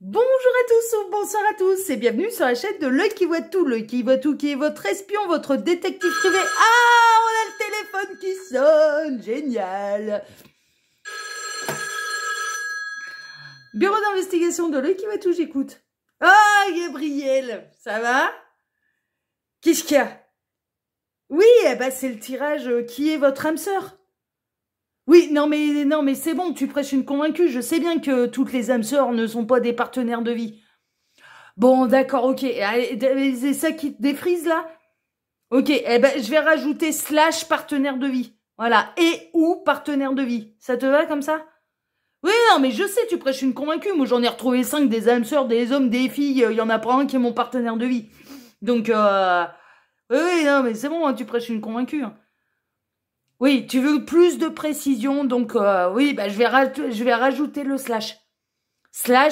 Bonjour à tous ou bonsoir à tous et bienvenue sur la chaîne de L'Œil qui voit tout. L'Œil qui voit tout, qui est votre espion, votre détective privé. Ah, on a le téléphone qui sonne, génial. Bureau d'investigation de L'Œil qui voit tout, j'écoute. Ah, Gabriel, ça va? Qu'est-ce qu'il y a? Oui, c'est le tirage qui est votre âme sœur. Oui, non mais c'est bon, tu prêches une convaincue. Je sais bien que toutes les âmes sœurs ne sont pas des partenaires de vie. Bon, d'accord, ok. C'est ça qui te défrise là? Ok, je vais rajouter / partenaire de vie. Voilà, et ou partenaire de vie. Ça te va comme ça? Oui, non, mais je sais, tu prêches une convaincue. Moi, j'en ai retrouvé 5 des âmes sœurs, des hommes, des filles. Il y en a pas un qui est mon partenaire de vie. Donc, oui, non, mais c'est bon, hein, tu prêches une convaincue. Hein. Oui, tu veux plus de précision, donc oui, je vais rajouter le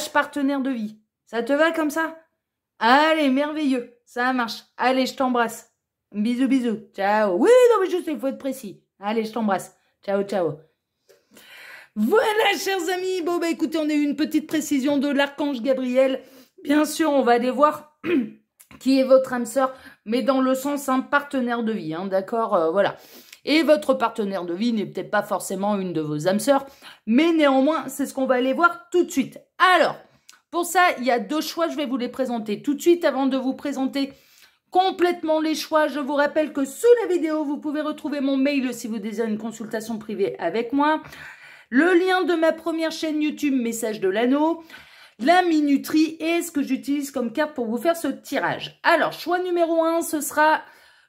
/ partenaire de vie. Ça te va comme ça? Allez, merveilleux, ça marche. Allez, je t'embrasse. Bisous, bisous. Ciao. Oui, non, mais je sais, il faut être précis. Allez, je t'embrasse. Ciao, ciao. Voilà, chers amis. Bon, écoutez, on a eu une petite précision de l'archange Gabriel. Bien sûr, on va aller voir qui est votre âme sœur, mais dans le sens un partenaire de vie, hein, d'accord, voilà. Et votre partenaire de vie n'est peut-être pas forcément une de vos âmes sœurs, mais néanmoins, c'est ce qu'on va aller voir tout de suite. Alors, pour ça, il y a 2 choix, je vais vous les présenter tout de suite. Avant de vous présenter complètement les choix, je vous rappelle que sous la vidéo, vous pouvez retrouver mon mail si vous désirez une consultation privée avec moi, le lien de ma première chaîne YouTube, Message de l'Anneau, la minuterie et ce que j'utilise comme carte pour vous faire ce tirage. Alors, choix numéro 1, ce sera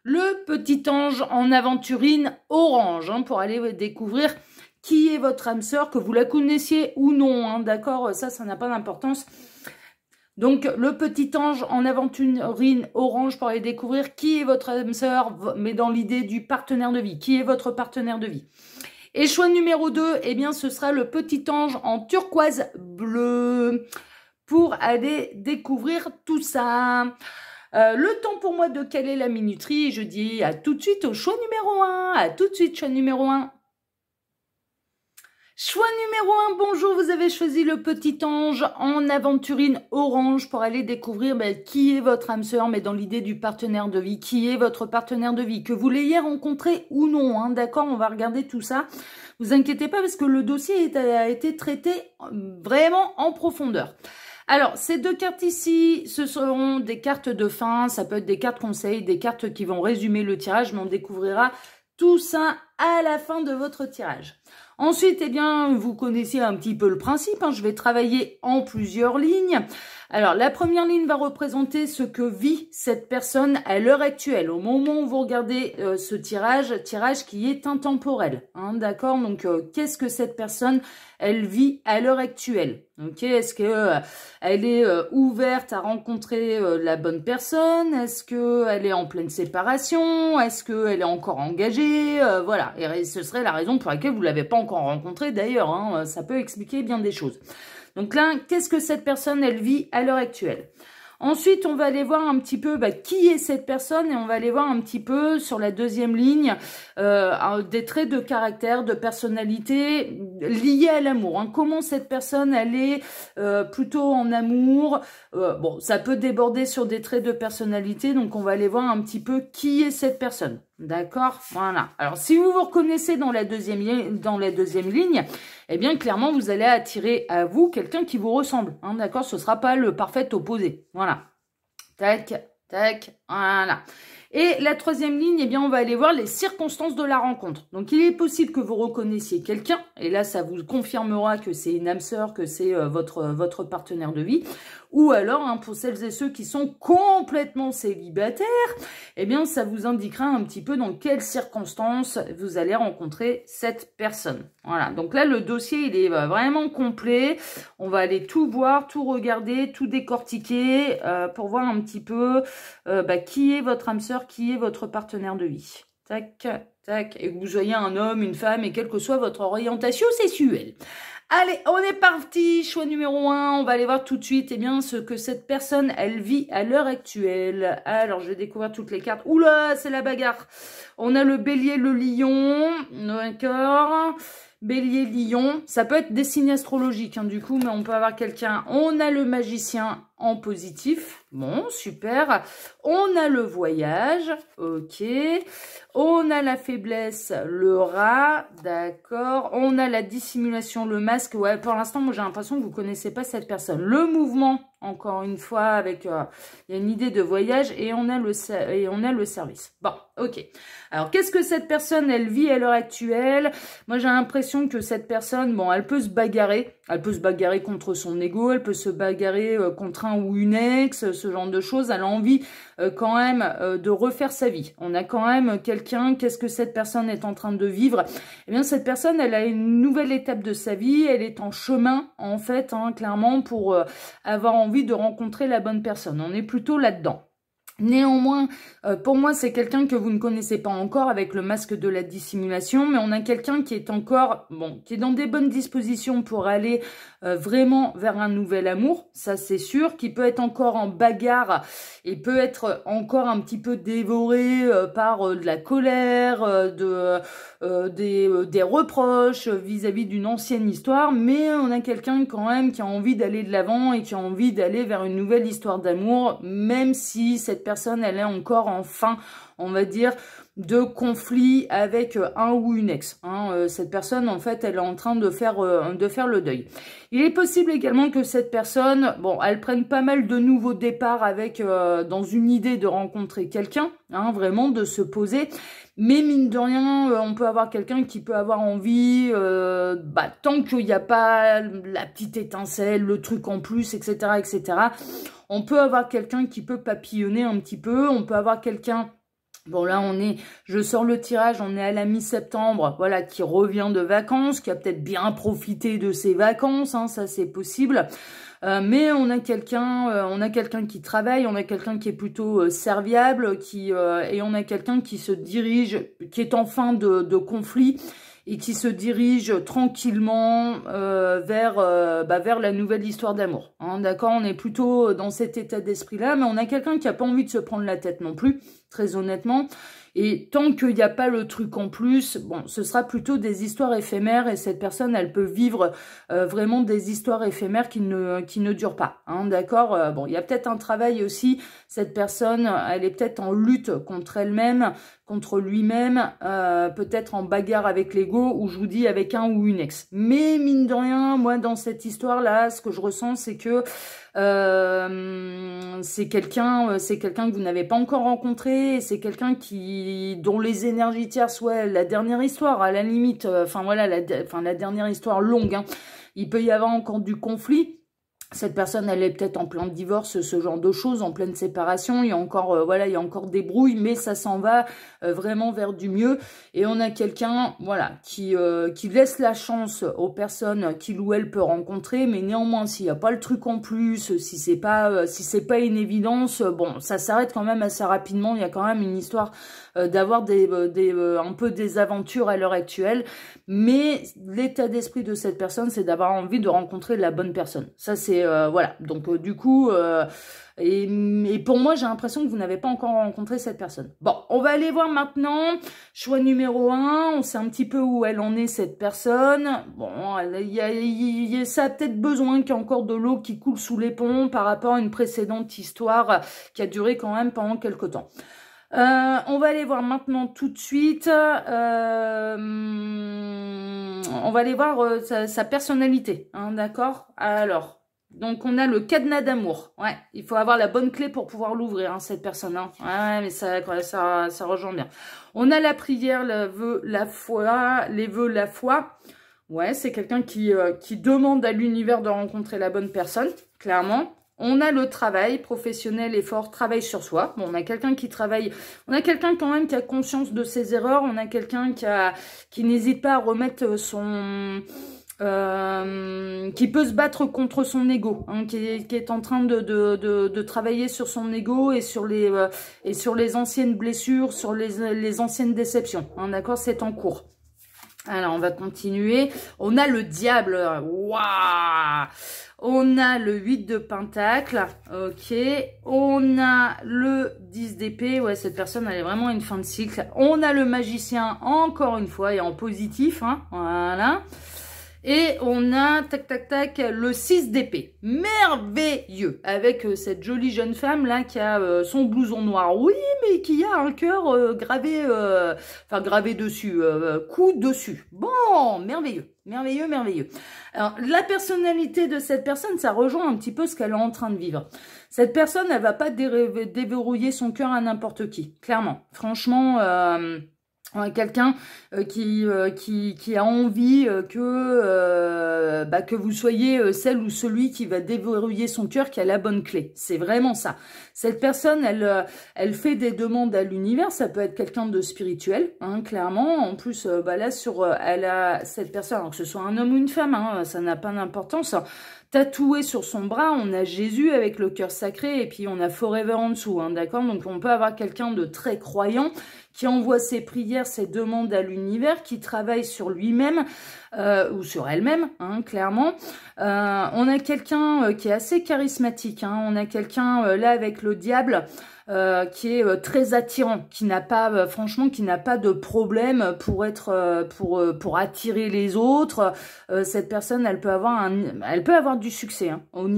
le petit ange en aventurine orange, hein, pour aller découvrir qui est votre âme sœur, que vous la connaissiez ou non, hein, d'accord, ça n'a pas d'importance. Donc, le petit ange en aventurine orange pour aller découvrir qui est votre âme sœur, mais dans l'idée du partenaire de vie. Qui est votre partenaire de vie? Et choix numéro 2, eh bien, ce sera le petit ange en turquoise bleu pour aller découvrir tout ça. Le temps pour moi de caler la minuterie, je dis à tout de suite au choix numéro 1. À tout de suite, choix numéro 1. Choix numéro 1, bonjour, vous avez choisi le petit ange en aventurine orange pour aller découvrir qui est votre âme sœur, mais dans l'idée du partenaire de vie. Qui est votre partenaire de vie? Que vous l'ayez rencontré ou non, hein, d'accord, on va regarder tout ça. Vous inquiétez pas parce que le dossier a été traité vraiment en profondeur. Alors, ces 2 cartes ici, ce seront des cartes de fin, ça peut être des cartes conseils, des cartes qui vont résumer le tirage, mais on découvrira tout ça à la fin de votre tirage. Ensuite, eh bien, vous connaissez un petit peu le principe, hein, je vais travailler en plusieurs lignes. Alors, la première ligne va représenter ce que vit cette personne à l'heure actuelle, au moment où vous regardez ce tirage qui est intemporel, hein, d'accord? Donc, qu'est-ce que cette personne, elle vit à l'heure actuelle? Ok, est-ce que elle est ouverte à rencontrer la bonne personne? Est-ce que elle est en pleine séparation? Est-ce que elle est encore engagée? Voilà, et ce serait la raison pour laquelle vous l'avez pas encore rencontrée d'ailleurs, hein, ça peut expliquer bien des choses. Donc là, qu'est-ce que cette personne, elle vit à l'heure actuelle? Ensuite, on va aller voir un petit peu qui est cette personne et on va aller voir un petit peu sur la deuxième ligne des traits de caractère, de personnalité liés à l'amour. Hein. Comment cette personne, elle est plutôt en amour. Bon, ça peut déborder sur des traits de personnalité, donc on va aller voir un petit peu qui est cette personne. D'accord? Voilà. Alors, si vous vous reconnaissez dans la deuxième ligne, eh bien, clairement, vous allez attirer à vous quelqu'un qui vous ressemble. Hein, d'accord? Ce ne sera pas le parfait opposé. Voilà. Tac, tac, voilà. Et la troisième ligne, eh bien, on va aller voir les circonstances de la rencontre. Donc, il est possible que vous reconnaissiez quelqu'un, et là, ça vous confirmera que c'est une âme sœur, que c'est votre partenaire de vie. Ou alors, hein, pour celles et ceux qui sont complètement célibataires, eh bien, ça vous indiquera un petit peu dans quelles circonstances vous allez rencontrer cette personne. Voilà, donc là, le dossier, il est vraiment complet. On va aller tout voir, tout regarder, tout décortiquer pour voir un petit peu qui est votre âme sœur, qui est votre partenaire de vie. Tac, tac, et que vous soyez un homme, une femme, et quelle que soit votre orientation sexuelle. Allez, on est parti, choix numéro 1, on va aller voir tout de suite ce que cette personne, elle vit à l'heure actuelle. Alors, je vais découvrir toutes les cartes. Oula, c'est la bagarre. On a le bélier, le lion, d'accord. Bélier, Lion, ça peut être des signes astrologiques, hein, du coup, mais on peut avoir quelqu'un, on a le magicien en positif, bon, super, on a le voyage, ok, on a la faiblesse, le rat, d'accord, on a la dissimulation, le masque, ouais, pour l'instant, moi j'ai l'impression que vous connaissez pas cette personne. Le mouvement, encore une fois, avec, il y a une idée de voyage, et on a le service. Bon, ok. Alors, qu'est-ce que cette personne, elle vit à l'heure actuelle? Moi, j'ai l'impression que cette personne, bon, elle peut se bagarrer. Elle peut se bagarrer contre son ego, elle peut se bagarrer contre un ou une ex, ce genre de choses. Elle a envie quand même de refaire sa vie. On a quand même quelqu'un, qu'est-ce que cette personne est en train de vivre? Eh bien, cette personne, elle a une nouvelle étape de sa vie. Elle est en chemin, en fait, hein, clairement, pour avoir envie de rencontrer la bonne personne. On est plutôt là-dedans. Néanmoins, pour moi, c'est quelqu'un que vous ne connaissez pas encore avec le masque de la dissimulation, mais on a quelqu'un qui est encore, bon, qui est dans des bonnes dispositions pour aller vraiment vers un nouvel amour, ça c'est sûr, qui peut être encore en bagarre et peut être encore un petit peu dévoré par de la colère, des reproches vis-à-vis d'une ancienne histoire, mais on a quelqu'un quand même qui a envie d'aller de l'avant et qui a envie d'aller vers une nouvelle histoire d'amour, même si cette personne, elle est encore en fin, on va dire, de conflit avec un ou une ex. Hein. Cette personne, en fait, elle est en train de faire le deuil. Il est possible également que cette personne, bon, elle prenne pas mal de nouveaux départs avec, dans une idée de rencontrer quelqu'un, hein, vraiment de se poser. Mais mine de rien, on peut avoir quelqu'un qui peut avoir envie, tant qu'il n'y a pas la petite étincelle, le truc en plus, etc., etc., on peut avoir quelqu'un qui peut papillonner un petit peu, on peut avoir quelqu'un... Bon là je sors le tirage, on est à la mi-septembre, voilà, qui revient de vacances, qui a peut-être bien profité de ses vacances, hein, ça c'est possible. Mais on a quelqu'un qui travaille, on a quelqu'un qui est plutôt serviable, et on a quelqu'un qui se dirige, qui est en fin de conflit et qui se dirige tranquillement vers la nouvelle histoire d'amour. Hein, d'accord, on est plutôt dans cet état d'esprit-là, mais on a quelqu'un qui n'a pas envie de se prendre la tête non plus, très honnêtement. Et tant qu'il n'y a pas le truc en plus, bon, ce sera plutôt des histoires éphémères et cette personne, elle peut vivre vraiment des histoires éphémères qui ne durent pas. Hein, d'accord. Bon, il y a peut-être un travail aussi. Cette personne, elle est peut-être en lutte contre elle-même, contre lui-même, peut-être en bagarre avec l'ego ou je vous dis avec un ou une ex. Mais mine de rien, moi, dans cette histoire-là, ce que je ressens, c'est que c'est quelqu'un que vous n'avez pas encore rencontré, c'est quelqu'un dont les énergies tierces, ouais, la dernière histoire à la limite, voilà, la dernière histoire longue, hein, il peut y avoir encore du conflit. Cette personne, elle est peut-être en plein divorce, ce genre de choses, en pleine séparation. Il y a encore, il y a encore des brouilles, mais ça s'en va vraiment vers du mieux. Et on a quelqu'un, voilà, qui laisse la chance aux personnes qu'il ou elle peut rencontrer, mais néanmoins, s'il n'y a pas le truc en plus, si c'est pas une évidence, bon, ça s'arrête quand même assez rapidement. Il y a quand même une histoire d'avoir un peu des aventures à l'heure actuelle. Mais l'état d'esprit de cette personne, c'est d'avoir envie de rencontrer la bonne personne. Ça, c'est voilà. Donc du coup, et pour moi, j'ai l'impression que vous n'avez pas encore rencontré cette personne. Bon, on va aller voir maintenant. Choix numéro 1. On sait un petit peu où elle en est, cette personne. Bon, ça a peut-être besoin qu'il y ait encore de l'eau qui coule sous les ponts par rapport à une précédente histoire qui a duré quand même pendant quelque temps. On va aller voir maintenant tout de suite, on va aller voir sa personnalité, hein, d'accord? Alors, donc on a le cadenas d'amour, ouais, il faut avoir la bonne clé pour pouvoir l'ouvrir, hein, cette personne, hein. Ouais, mais ça rejoint bien. On a la prière, le vœu, la foi, les vœux, la foi, ouais, c'est quelqu'un qui demande à l'univers de rencontrer la bonne personne, clairement. On a le travail professionnel, effort, travail sur soi. Bon, on a quelqu'un qui travaille, on a quelqu'un quand même qui a conscience de ses erreurs, on a quelqu'un qui n'hésite pas à remettre qui peut se battre contre son ego, hein, qui est en train de travailler sur son ego et sur les anciennes blessures, sur les anciennes déceptions. Hein, d'accord, c'est en cours. Alors, on va continuer. On a le diable. Waouh! On a le 8 de pentacle, ok. On a le 10 d'épée, ouais, cette personne, elle est vraiment à une fin de cycle. On a le magicien, encore une fois, et en positif, hein, voilà. Et on a, tac, tac, tac, le 6 d'épée. Merveilleux. Avec cette jolie jeune femme, là, qui a son blouson noir. Oui, mais qui a un cœur gravé, enfin, gravé dessus, coup dessus. Bon, merveilleux. Merveilleux, merveilleux. Alors, la personnalité de cette personne, ça rejoint un petit peu ce qu'elle est en train de vivre. Cette personne, elle va pas déverrouiller son cœur à n'importe qui. Clairement. Franchement, quelqu'un qui a envie que vous soyez celle ou celui qui va déverrouiller son cœur, qui a la bonne clé. C'est vraiment ça. Cette personne, elle fait des demandes à l'univers. Ça peut être quelqu'un de spirituel, hein, clairement. En plus, là, elle a cette personne, alors que ce soit un homme ou une femme, hein, ça n'a pas d'importance. Tatoué sur son bras, on a Jésus avec le cœur sacré et puis on a Forever en dessous, hein, d'accord? Donc on peut avoir quelqu'un de très croyant qui envoie ses prières, ses demandes à l'univers, qui travaille sur lui-même ou sur elle-même, hein, clairement. On a quelqu'un qui est assez charismatique, hein, on a quelqu'un là avec le diable, qui est très attirant, qui n'a pas, franchement, qui n'a pas de problème pour être, pour attirer les autres. Cette personne, elle peut avoir du succès, hein. Au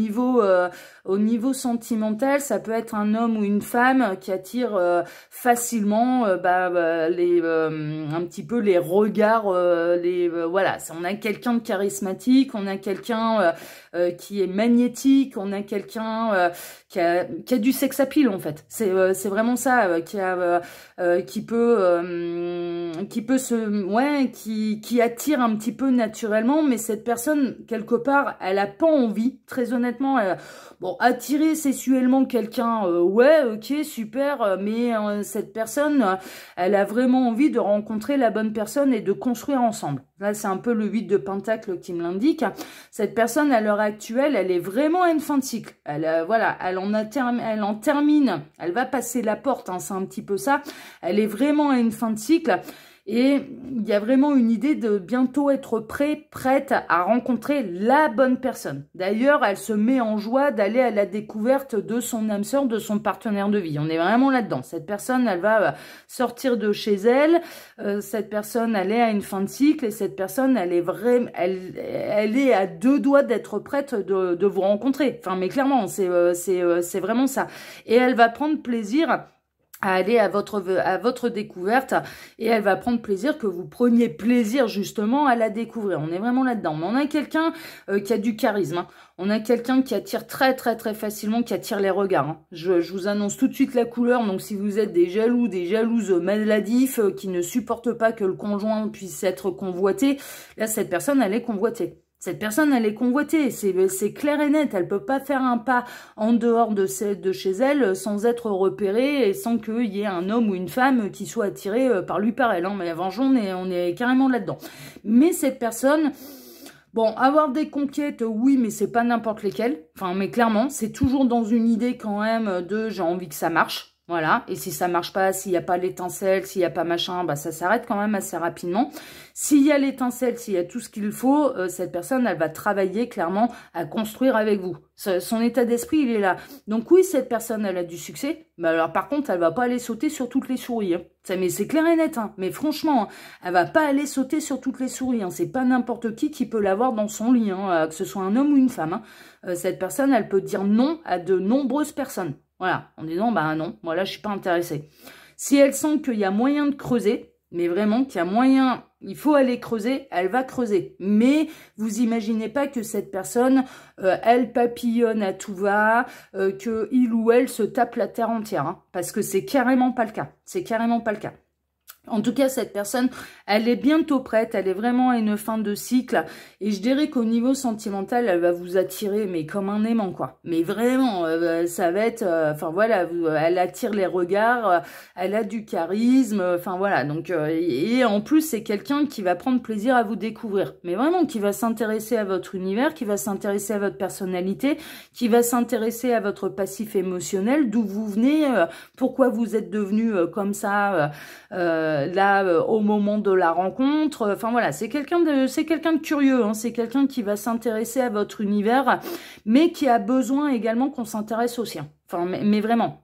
niveau sentimental, ça peut être un homme ou une femme qui attire facilement, un petit peu les regards, voilà. On a quelqu'un de charismatique, on a quelqu'un qui est magnétique, on a quelqu'un qui a du sex appeal en fait. C'est vraiment ça, qui attire un petit peu naturellement, mais cette personne quelque part, elle a pas envie, très honnêtement. Bon, attirer sexuellement quelqu'un, ouais, ok, super, mais cette personne, elle a vraiment envie de rencontrer la bonne personne et de construire ensemble. Là, c'est un peu le 8 de pentacle qui me l'indique. Cette personne, à l'heure actuelle, elle est vraiment à une fin de cycle. Elle en termine, elle va passer la porte, hein, c'est un petit peu ça. Elle est vraiment à une fin de cycle. Et il y a vraiment une idée de bientôt être prête à rencontrer la bonne personne. D'ailleurs, elle se met en joie d'aller à la découverte de son âme sœur, de son partenaire de vie. On est vraiment là-dedans. Cette personne, elle va sortir de chez elle. Cette personne, elle est à une fin de cycle. Et cette personne, elle est à 2 doigts d'être prête de vous rencontrer. Enfin, mais clairement, c'est vraiment ça. Et elle va prendre plaisir à aller à votre découverte, et elle va prendre plaisir que vous preniez plaisir justement à la découvrir. On est vraiment là-dedans. Mais on a quelqu'un qui a du charisme, hein. On a quelqu'un qui attire très très très facilement, qui attire les regards, hein. Je vous annonce tout de suite la couleur. Donc si vous êtes des jaloux, des jalouses maladifs qui ne supportent pas que le conjoint puisse être convoité, là cette personne, elle est convoitée. Cette personne, elle est convoitée, c'est clair et net. Elle peut pas faire un pas en dehors de chez elle sans être repérée et sans qu'il y ait un homme ou une femme qui soit attiré par lui, par elle. Hein. Mais avant, on est carrément là-dedans. Mais cette personne, bon, avoir des conquêtes, oui, mais c'est pas n'importe lesquelles. Enfin, mais clairement, c'est toujours dans une idée quand même de j'ai envie que ça marche. Voilà, et si ça marche pas, s'il n'y a pas l'étincelle, s'il n'y a pas machin, bah ça s'arrête quand même assez rapidement. S'il y a l'étincelle, s'il y a tout ce qu'il faut, cette personne, elle va travailler clairement à construire avec vous. Son état d'esprit, il est là. Donc oui, cette personne, elle a du succès, mais alors par contre, elle va pas aller sauter sur toutes les souris. Hein. Mais c'est clair et net, hein. Mais franchement, hein, elle va pas aller sauter sur toutes les souris. Hein. C'est pas n'importe qui peut l'avoir dans son lit, hein, que ce soit un homme ou une femme. Hein. Cette personne, elle peut dire non à de nombreuses personnes. Voilà, en disant, bah non, moi là, je suis pas intéressée. Si elle sent qu'il y a moyen de creuser, mais vraiment qu'il y a moyen, il faut aller creuser, elle va creuser. Mais vous imaginez pas que cette personne, elle papillonne à tout va, que il ou elle se tape la terre entière, hein, parce que c'est carrément pas le cas. C'est carrément pas le cas. En tout cas, cette personne, elle est bientôt prête, elle est vraiment à une fin de cycle. Et je dirais qu'au niveau sentimental, elle va vous attirer, mais comme un aimant, quoi. Mais vraiment, ça va être... Enfin, voilà, elle attire les regards, elle a du charisme, enfin, voilà. Donc, et en plus, c'est quelqu'un qui va prendre plaisir à vous découvrir. Mais vraiment, qui va s'intéresser à votre univers, qui va s'intéresser à votre personnalité, qui va s'intéresser à votre passif émotionnel, d'où vous venez, pourquoi vous êtes devenu comme ça... au moment de la rencontre. Enfin voilà, c'est quelqu'un de curieux, hein, c'est quelqu'un qui va s'intéresser à votre univers, mais qui a besoin également qu'on s'intéresse au sien. Enfin, mais vraiment,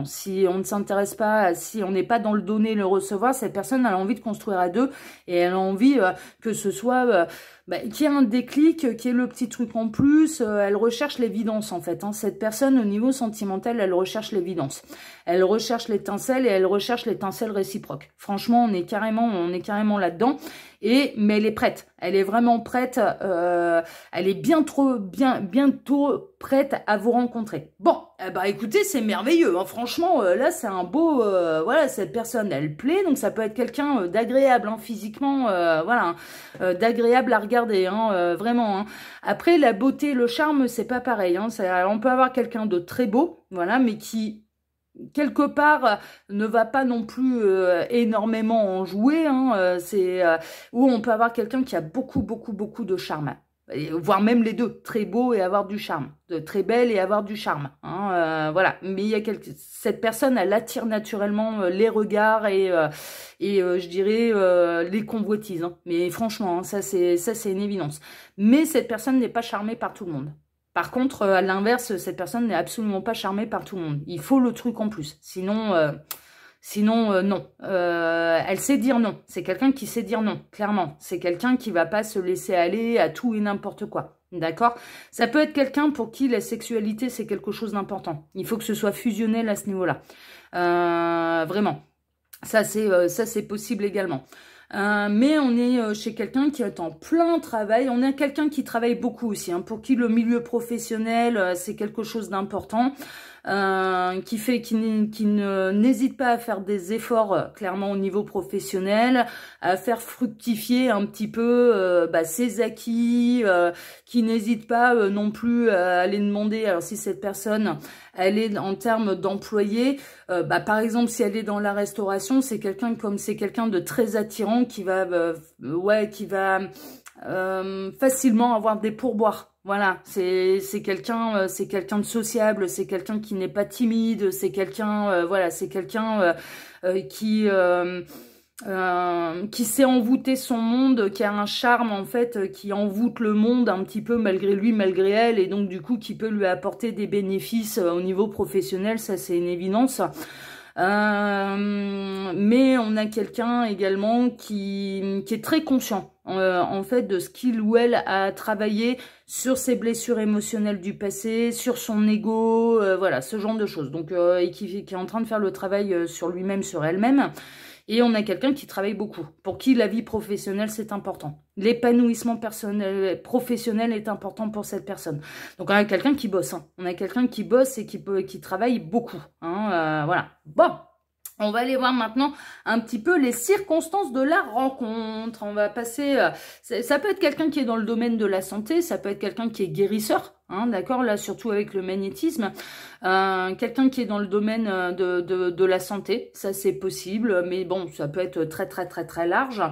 si on ne s'intéresse pas, si on n'est pas dans le donner, le recevoir, cette personne, elle a envie de construire à deux et elle a envie que ce soit, qu'il y ait un déclic, qu'il y ait le petit truc en plus. Elle recherche l'évidence en fait. Hein. Cette personne, au niveau sentimental, elle recherche l'évidence. Elle recherche l'étincelle et elle recherche l'étincelle réciproque. Franchement, on est carrément là-dedans. Mais elle est prête. Elle est vraiment prête. Elle est bientôt prête à vous rencontrer. Bon, écoutez, c'est merveilleux. Hein. Franchement, là, c'est un beau... voilà, cette personne, elle plaît. Donc, ça peut être quelqu'un d'agréable, hein, physiquement. Voilà, d'agréable à regarder. Hein, vraiment. Hein. Après, la beauté, le charme, c'est pas pareil. Hein. On peut avoir quelqu'un de très beau, voilà, mais qui... quelque part ne va pas non plus énormément en jouer, hein, où on peut avoir quelqu'un qui a beaucoup de charme, voire même les deux, très beau et avoir du charme, très belle et avoir du charme, hein, voilà. Mais il y a cette personne, elle attire naturellement les regards et je dirais les convoitises, hein. Mais franchement, hein, ça c'est une évidence. Mais cette personne n'est pas charmée par tout le monde. Par contre, à l'inverse, cette personne n'est absolument pas charmée par tout le monde. Il faut le truc en plus. Sinon, non. Elle sait dire non. C'est quelqu'un qui sait dire non, clairement. C'est quelqu'un qui va pas se laisser aller à tout et n'importe quoi. D'accord? Ça peut être quelqu'un pour qui la sexualité, c'est quelque chose d'important. Il faut que ce soit fusionnel à ce niveau-là. Vraiment. Ça, c'est possible également. Mais on est chez quelqu'un qui est en plein travail. On a quelqu'un qui travaille beaucoup aussi, hein, pour qui le milieu professionnel, c'est quelque chose d'important. Qui n'hésite pas à faire des efforts clairement au niveau professionnel, à faire fructifier un petit peu ses acquis, qui n'hésite pas non plus à aller demander. Alors si cette personne, elle est en termes d'employé, par exemple si elle est dans la restauration, c'est quelqu'un de très attirant qui va facilement avoir des pourboires. Voilà, c'est quelqu'un de sociable, c'est quelqu'un qui n'est pas timide, c'est quelqu'un qui sait envoûter son monde, qui a un charme en fait, qui envoûte le monde un petit peu malgré lui, malgré elle, et donc du coup qui peut lui apporter des bénéfices au niveau professionnel, ça c'est une évidence. Mais on a quelqu'un également qui est très conscient en fait de ce qu'il ou elle a travaillé sur ses blessures émotionnelles du passé, sur son ego, voilà, ce genre de choses. Donc et qui est en train de faire le travail sur lui-même, sur elle-même. Et on a quelqu'un qui travaille beaucoup, pour qui la vie professionnelle, c'est important. L'épanouissement professionnel est important pour cette personne. Donc, on a quelqu'un qui bosse. Hein. On a quelqu'un qui bosse et qui travaille beaucoup. Hein, voilà. Bon, on va aller voir maintenant un petit peu les circonstances de la rencontre. On va passer... ça peut être quelqu'un qui est dans le domaine de la santé, ça peut être quelqu'un qui est guérisseur. Hein, d'accord, là surtout avec le magnétisme, quelqu'un qui est dans le domaine de la santé, ça c'est possible, mais bon, ça peut être très large.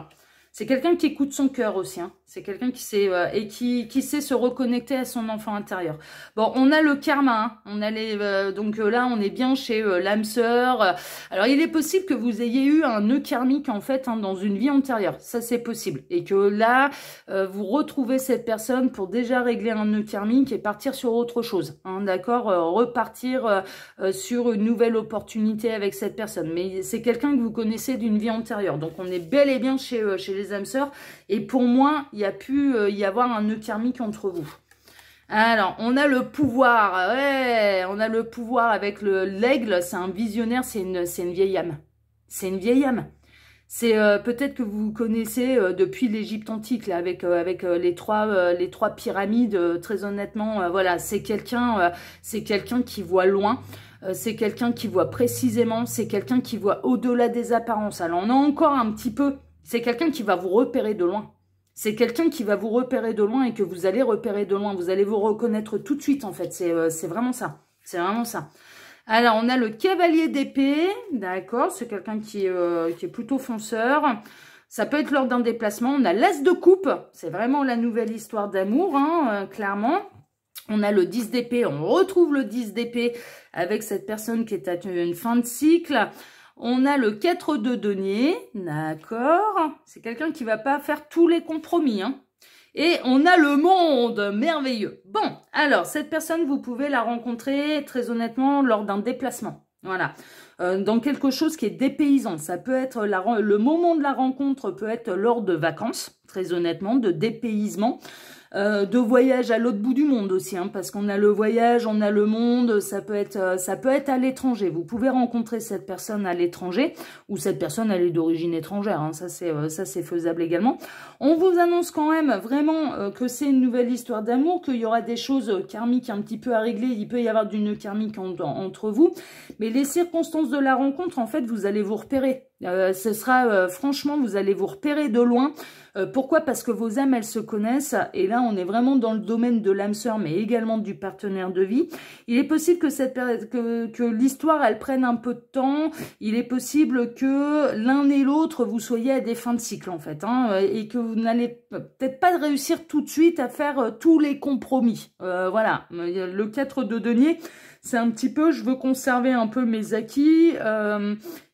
C'est quelqu'un qui écoute son cœur aussi, hein. C'est quelqu'un qui sait qui sait se reconnecter à son enfant intérieur. Bon, on a le karma, hein. On a donc là on est bien chez l'âme sœur. Alors il est possible que vous ayez eu un nœud karmique en fait, hein, dans une vie antérieure, ça c'est possible, et que là vous retrouvez cette personne pour déjà régler un nœud karmique et partir sur autre chose, hein, d'accord, repartir sur une nouvelle opportunité avec cette personne. Mais c'est quelqu'un que vous connaissez d'une vie antérieure, donc on est bel et bien chez les âmes sœurs, et pour moi il y a pu y avoir un nœud karmique entre vous. Alors, on a le pouvoir, ouais, on a le pouvoir avec l'aigle, c'est un visionnaire, c'est une vieille âme. C'est une vieille âme. C'est peut-être que vous connaissez depuis l'Égypte antique, là, avec les trois pyramides, très honnêtement, voilà, c'est quelqu'un qui voit loin. C'est quelqu'un qui voit précisément, c'est quelqu'un qui voit au-delà des apparences. Alors, on a encore un petit peu, c'est quelqu'un qui va vous repérer de loin. C'est quelqu'un qui va vous repérer de loin et que vous allez repérer de loin. Vous allez vous reconnaître tout de suite, en fait. C'est vraiment ça. C'est vraiment ça. Alors, on a le cavalier d'épée. D'accord, c'est quelqu'un qui est plutôt fonceur. Ça peut être lors d'un déplacement. On a l'as de coupe. C'est vraiment la nouvelle histoire d'amour, hein, clairement. On a le 10 d'épée. On retrouve le 10 d'épée avec cette personne qui est à une fin de cycle. On a le 4 de denier, d'accord. C'est quelqu'un qui va pas faire tous les compromis, hein. Et on a le monde, merveilleux. Bon, alors, cette personne, vous pouvez la rencontrer, très honnêtement, lors d'un déplacement. Voilà, dans quelque chose qui est dépaysant. Ça peut être, le moment de la rencontre peut être lors de vacances, très honnêtement, de dépaysement. De voyage à l'autre bout du monde aussi, hein, parce qu'on a le voyage, on a le monde, ça peut être à l'étranger. Vous pouvez rencontrer cette personne à l'étranger, ou cette personne elle est d'origine étrangère, hein, ça c'est faisable également. On vous annonce quand même vraiment que c'est une nouvelle histoire d'amour, qu'il y aura des choses karmiques un petit peu à régler, il peut y avoir du nœud karmique entre vous, mais les circonstances de la rencontre, en fait, vous allez vous repérer. Ce sera, franchement, vous allez vous repérer de loin. Pourquoi? Parce que vos âmes, elles se connaissent. Et là, on est vraiment dans le domaine de l'âme sœur, mais également du partenaire de vie. Il est possible que l'histoire, elle prenne un peu de temps. Il est possible que l'un et l'autre, vous soyez à des fins de cycle, en fait. Hein, et que vous n'allez peut-être pas réussir tout de suite à faire tous les compromis. Voilà, le 4 de denier, c'est un petit peu, je veux conserver un peu mes acquis.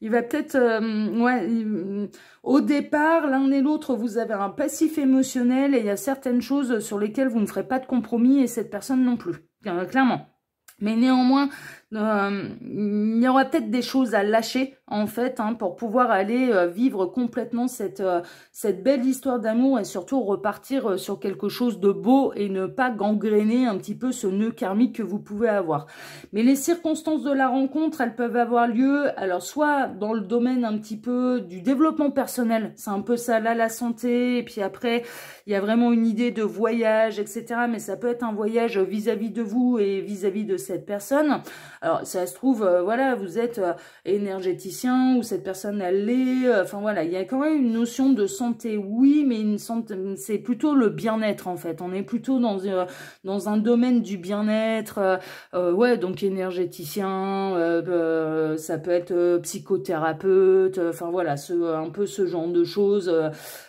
Il va peut-être, au départ, l'un et l'autre, vous avez un passif émotionnel et il y a certaines choses sur lesquelles vous ne ferez pas de compromis et cette personne non plus, clairement. Mais néanmoins, il y aura peut-être des choses à lâcher, en fait, hein, pour pouvoir aller vivre complètement cette belle histoire d'amour et surtout repartir sur quelque chose de beau et ne pas gangréner un petit peu ce nœud karmique que vous pouvez avoir. Mais les circonstances de la rencontre, elles peuvent avoir lieu, alors soit dans le domaine un petit peu du développement personnel, c'est un peu ça, là, la santé, et puis après, il y a vraiment une idée de voyage, etc. Mais ça peut être un voyage vis-à-vis de vous et vis-à-vis de cette personne. Alors, ça se trouve, voilà, vous êtes énergéticien ou cette personne, elle l'est. Enfin, voilà, il y a quand même une notion de santé, oui, mais c'est plutôt le bien-être, en fait. On est plutôt dans un domaine du bien-être. Ouais, donc énergéticien, ça peut être psychothérapeute. Enfin, voilà, un peu ce genre de choses.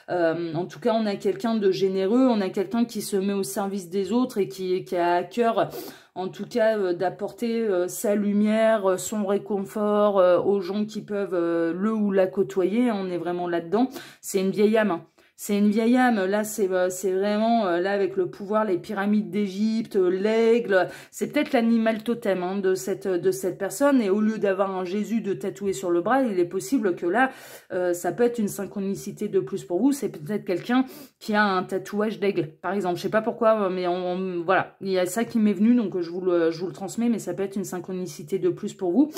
En tout cas, on a quelqu'un de généreux, on a quelqu'un qui se met au service des autres et qui a à cœur, en tout cas, d'apporter sa lumière, son réconfort aux gens qui peuvent le ou la côtoyer. On est vraiment là-dedans. C'est une vieille âme, hein. C'est une vieille âme, là c'est vraiment, là avec le pouvoir, les pyramides d'Égypte, l'aigle, c'est peut-être l'animal totem, hein, de cette personne, et au lieu d'avoir un Jésus de tatoué sur le bras, il est possible que là, ça peut être une synchronicité de plus pour vous, c'est peut-être quelqu'un qui a un tatouage d'aigle, par exemple, je sais pas pourquoi, mais voilà, il y a ça qui m'est venu, donc je vous le transmets, mais ça peut être une synchronicité de plus pour vous.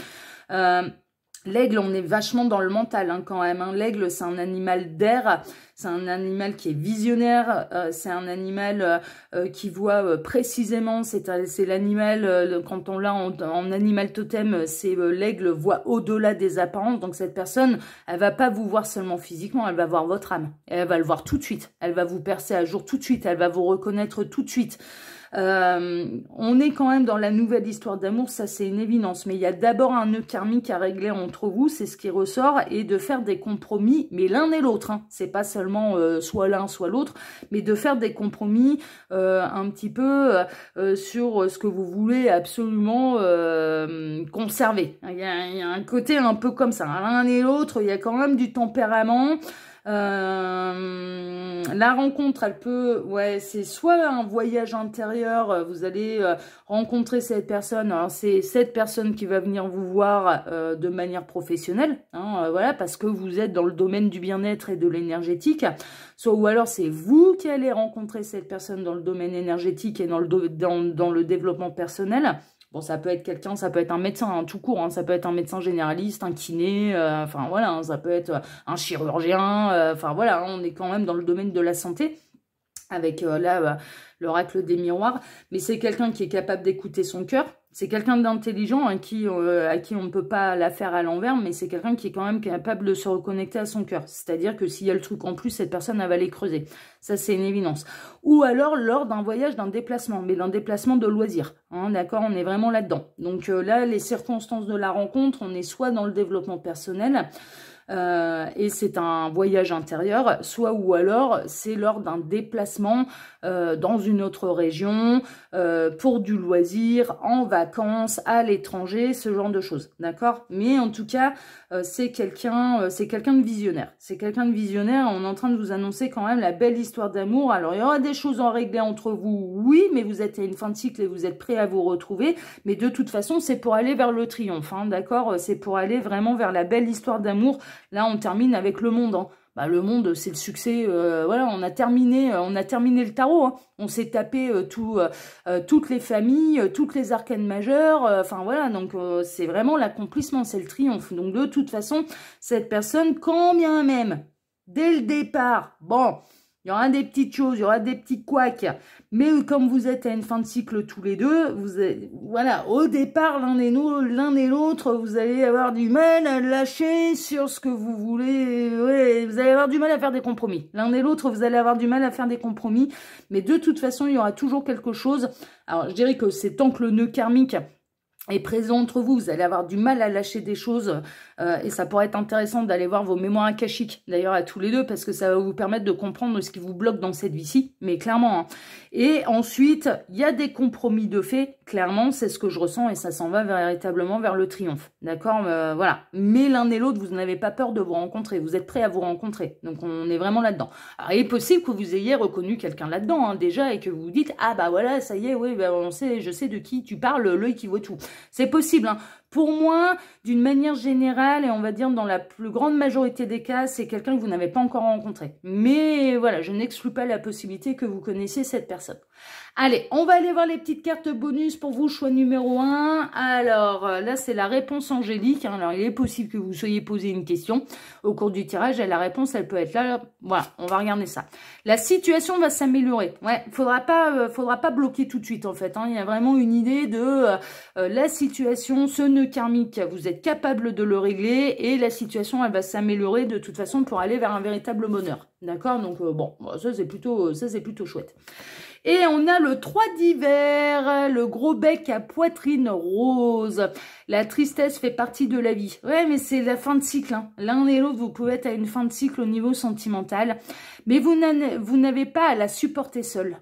L'aigle, on est vachement dans le mental, hein, quand même. Hein. L'aigle, c'est un animal d'air, c'est un animal qui est visionnaire, c'est un animal qui voit précisément, c'est l'animal, quand on l'a en animal totem, c'est l'aigle voit au-delà des apparences. Donc cette personne, elle va pas vous voir seulement physiquement, elle va voir votre âme. Elle va le voir tout de suite, elle va vous percer à jour tout de suite, elle va vous reconnaître tout de suite. On est quand même dans la nouvelle histoire d'amour, ça c'est une évidence, mais il y a d'abord un nœud karmique à régler entre vous, c'est ce qui ressort, et de faire des compromis, mais l'un et l'autre, hein. C'est pas seulement soit l'un soit l'autre, mais de faire des compromis un petit peu sur ce que vous voulez absolument conserver. Il y a un côté un peu comme ça, hein. L'un et l'autre, il y a quand même du tempérament. La rencontre, elle peut, ouais, c'est soit un voyage intérieur, vous allez rencontrer cette personne, alors c'est cette personne qui va venir vous voir de manière professionnelle, hein, voilà, parce que vous êtes dans le domaine du bien-être et de l'énergétique, soit ou alors c'est vous qui allez rencontrer cette personne dans le domaine énergétique et dans le développement personnel. Bon, ça peut être quelqu'un, ça peut être un médecin, hein, tout court, hein, ça peut être un médecin généraliste, un kiné, enfin voilà, hein, ça peut être un chirurgien, enfin voilà, hein, on est quand même dans le domaine de la santé, avec là, l'oracle des miroirs, mais c'est quelqu'un qui est capable d'écouter son cœur, c'est quelqu'un d'intelligent à qui on ne peut pas la faire à l'envers, mais c'est quelqu'un qui est quand même capable de se reconnecter à son cœur. C'est-à-dire que s'il y a le truc en plus, cette personne, elle va les creuser. Ça, c'est une évidence. Ou alors lors d'un voyage, d'un déplacement, mais d'un déplacement de loisir. Hein, d'accord, on est vraiment là-dedans. Donc là, les circonstances de la rencontre, on est soit dans le développement personnel, et c'est un voyage intérieur, soit ou alors c'est lors d'un déplacement dans une autre région, pour du loisir, en vacances, à l'étranger, ce genre de choses, d'accord? Mais en tout cas, c'est quelqu'un de visionnaire. C'est quelqu'un de visionnaire, on est en train de vous annoncer quand même la belle histoire d'amour. Alors, il y aura des choses à régler entre vous, oui, mais vous êtes à une fin de cycle et vous êtes prêts à vous retrouver. Mais de toute façon, c'est pour aller vers le triomphe, hein, d'accord? C'est pour aller vraiment vers la belle histoire d'amour. Là, on termine avec le monde, hein. Bah, le monde, c'est le succès. Voilà, on a terminé le tarot, hein. On s'est tapé toutes les familles, toutes les arcanes majeures. Enfin voilà, donc c'est vraiment l'accomplissement, c'est le triomphe. Donc de toute façon, cette personne, quand bien même, dès le départ, bon, il y aura des petites choses, il y aura des petits couacs, mais comme vous êtes à une fin de cycle tous les deux, voilà, au départ, l'un et l'autre, vous allez avoir du mal à lâcher sur ce que vous voulez, ouais, vous allez avoir du mal à faire des compromis. L'un et l'autre, vous allez avoir du mal à faire des compromis, mais de toute façon, il y aura toujours quelque chose. Alors, je dirais que c'est tant que le nœud karmique est présent entre vous, vous allez avoir du mal à lâcher des choses, et ça pourrait être intéressant d'aller voir vos mémoires akashiques, d'ailleurs à tous les deux, parce que ça va vous permettre de comprendre ce qui vous bloque dans cette vie-ci, mais clairement, hein. Et ensuite, il y a des compromis de fait, clairement, c'est ce que je ressens, et ça s'en va véritablement vers le triomphe, d'accord? Voilà, mais l'un et l'autre, vous n'avez pas peur de vous rencontrer, vous êtes prêts à vous rencontrer, donc on est vraiment là-dedans. Alors, il est possible que vous ayez reconnu quelqu'un là-dedans, hein, déjà, et que vous vous dites, ah bah voilà, ça y est, oui, bah, je sais de qui tu parles, l'œil qui voit tout. C'est possible, hein. Pour moi, d'une manière générale, et on va dire dans la plus grande majorité des cas, c'est quelqu'un que vous n'avez pas encore rencontré. Mais voilà, je n'exclus pas la possibilité que vous connaissiez cette personne. Allez, on va aller voir les petites cartes bonus pour vous, choix numéro 1. Alors, là, c'est la réponse angélique, hein. Alors, il est possible que vous soyez posé une question au cours du tirage, et la réponse, elle peut être là. Voilà, on va regarder ça. La situation va s'améliorer. Ouais, faudra pas bloquer tout de suite, en fait, hein. Il y a vraiment une idée de la situation, ce nœud karmique, vous êtes capable de le régler, et la situation, elle va s'améliorer de toute façon pour aller vers un véritable bonheur. D'accord? Donc, bon, ça, c'est plutôt chouette. Et on a le 3 d'hiver, le gros bec à poitrine rose. La tristesse fait partie de la vie. Ouais, mais c'est la fin de cycle, hein. L'un et l'autre, vous pouvez être à une fin de cycle au niveau sentimental. Mais vous n'avez pas à la supporter seul.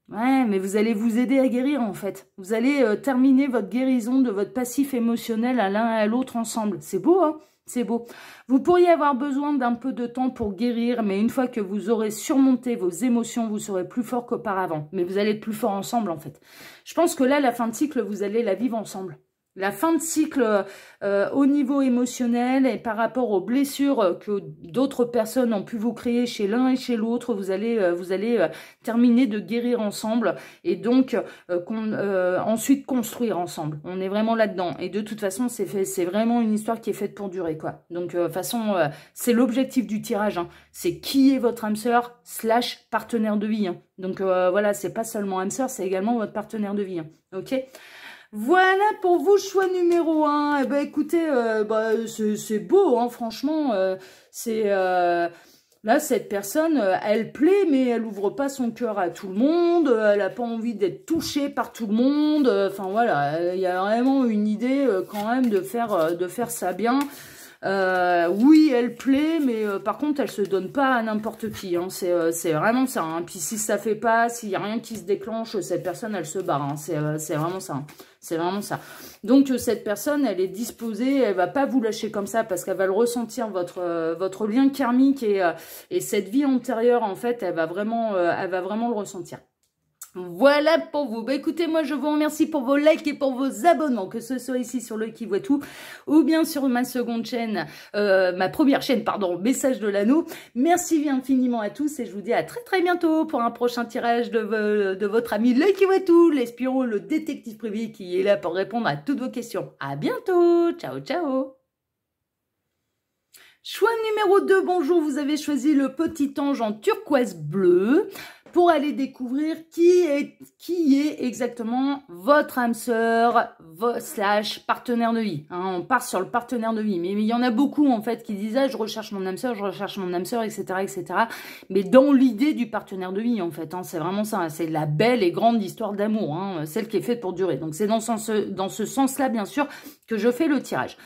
Ouais, mais vous allez vous aider à guérir, en fait. Vous allez terminer votre guérison de votre passif émotionnel à l'un et à l'autre ensemble. C'est beau, hein? C'est beau. Vous pourriez avoir besoin d'un peu de temps pour guérir, mais une fois que vous aurez surmonté vos émotions, vous serez plus fort qu'auparavant. Mais vous allez être plus fort ensemble, en fait. Je pense que là, la fin de cycle, vous allez la vivre ensemble. La fin de cycle au niveau émotionnel et par rapport aux blessures que d'autres personnes ont pu vous créer chez l'un et chez l'autre, vous allez terminer de guérir ensemble et donc ensuite construire ensemble. On est vraiment là-dedans. Et de toute façon, c'est vraiment une histoire qui est faite pour durer, quoi. Donc, de toute façon, c'est l'objectif du tirage, hein. C'est qui est votre âme sœur / partenaire de vie, hein. Donc, voilà, c'est pas seulement âme sœur, c'est également votre partenaire de vie, hein. Ok ? Voilà pour vous, choix numéro 1. Eh ben, écoutez, c'est beau, hein, franchement. Là, cette personne, elle plaît, mais elle ouvre pas son cœur à tout le monde. Elle n'a pas envie d'être touchée par tout le monde. Enfin, voilà, il y a vraiment une idée quand même de faire ça bien. Oui, elle plaît, mais par contre, elle se donne pas à n'importe qui, hein. C'est vraiment ça, hein. Puis si ça fait pas, s'il y a rien qui se déclenche, cette personne, elle se barre, hein. C'est vraiment ça, hein. C'est vraiment ça. Donc, cette personne, elle est disposée, elle va pas vous lâcher comme ça parce qu'elle va le ressentir, votre lien karmique et cette vie antérieure, en fait, elle va vraiment le ressentir. Voilà pour vous. Bah écoutez, moi je vous remercie pour vos likes et pour vos abonnements, que ce soit ici sur l'œil qui voit tout, ou bien sur ma seconde chaîne, ma première chaîne, pardon, Message de l'Anneau. Merci infiniment à tous et je vous dis à très très bientôt pour un prochain tirage de votre ami l'œil qui voit tout, l'espion, le détective privé qui est là pour répondre à toutes vos questions. À bientôt. Ciao, ciao. Choix numéro 2, bonjour, vous avez choisi le petit ange en turquoise bleu pour aller découvrir qui est exactement votre âme sœur / partenaire de vie. Hein, on part sur le partenaire de vie, mais il y en a beaucoup en fait qui disent ah, je recherche mon âme sœur, etc., etc. Mais dans l'idée du partenaire de vie en fait, hein, c'est vraiment ça, hein, c'est la belle et grande histoire d'amour, hein, celle qui est faite pour durer. Donc c'est dans ce sens-là bien sûr que je fais le tirage.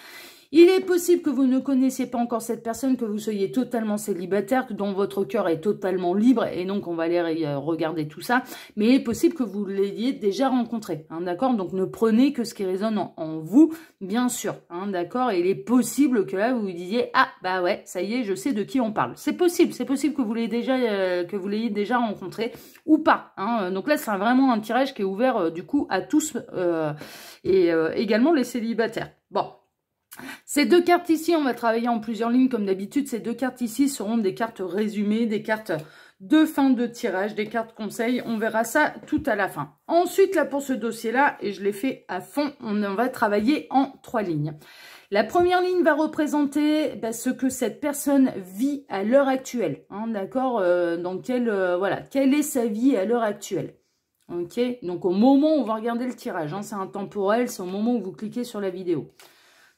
Il est possible que vous ne connaissiez pas encore cette personne, que vous soyez totalement célibataire, dont votre cœur est totalement libre, et donc on va aller regarder tout ça. Mais il est possible que vous l'ayez déjà rencontré, hein, d'accord? Donc ne prenez que ce qui résonne en vous, bien sûr, hein, d'accord? Et il est possible que là vous vous disiez, ah bah ouais, ça y est, je sais de qui on parle. C'est possible que vous l'ayez déjà rencontré ou pas. Hein. Donc là c'est vraiment un tirage qui est ouvert du coup à tous et également les célibataires. Bon. Ces deux cartes ici, on va travailler en plusieurs lignes comme d'habitude. Ces deux cartes ici seront des cartes résumées, des cartes de fin de tirage, des cartes conseils. On verra ça tout à la fin. Ensuite, là, pour ce dossier-là, et je l'ai fait à fond, on va travailler en 3 lignes. La première ligne va représenter ce que cette personne vit à l'heure actuelle. Hein, d'accord, voilà, quelle est sa vie à l'heure actuelle. Ok, donc au moment où on va regarder le tirage, hein, c'est intemporel, c'est au moment où vous cliquez sur la vidéo.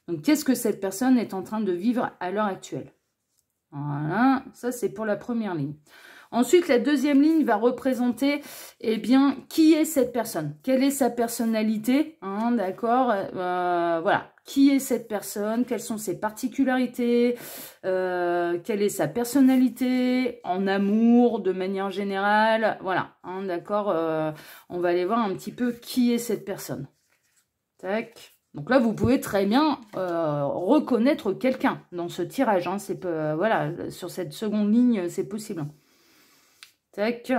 Donc, qu'est-ce que cette personne est en train de vivre à l'heure actuelle? Voilà, ça c'est pour la première ligne. Ensuite, la deuxième ligne va représenter, eh bien, qui est cette personne? Quelle est sa personnalité? Hein, d'accord, voilà. Qui est cette personne? Quelles sont ses particularités? Quelle est sa personnalité? En amour, de manière générale? Voilà, hein, d'accord. On va aller voir un petit peu qui est cette personne. Tac. Donc là, vous pouvez très bien reconnaître quelqu'un dans ce tirage. Hein. Voilà, sur cette seconde ligne, c'est possible. Tac.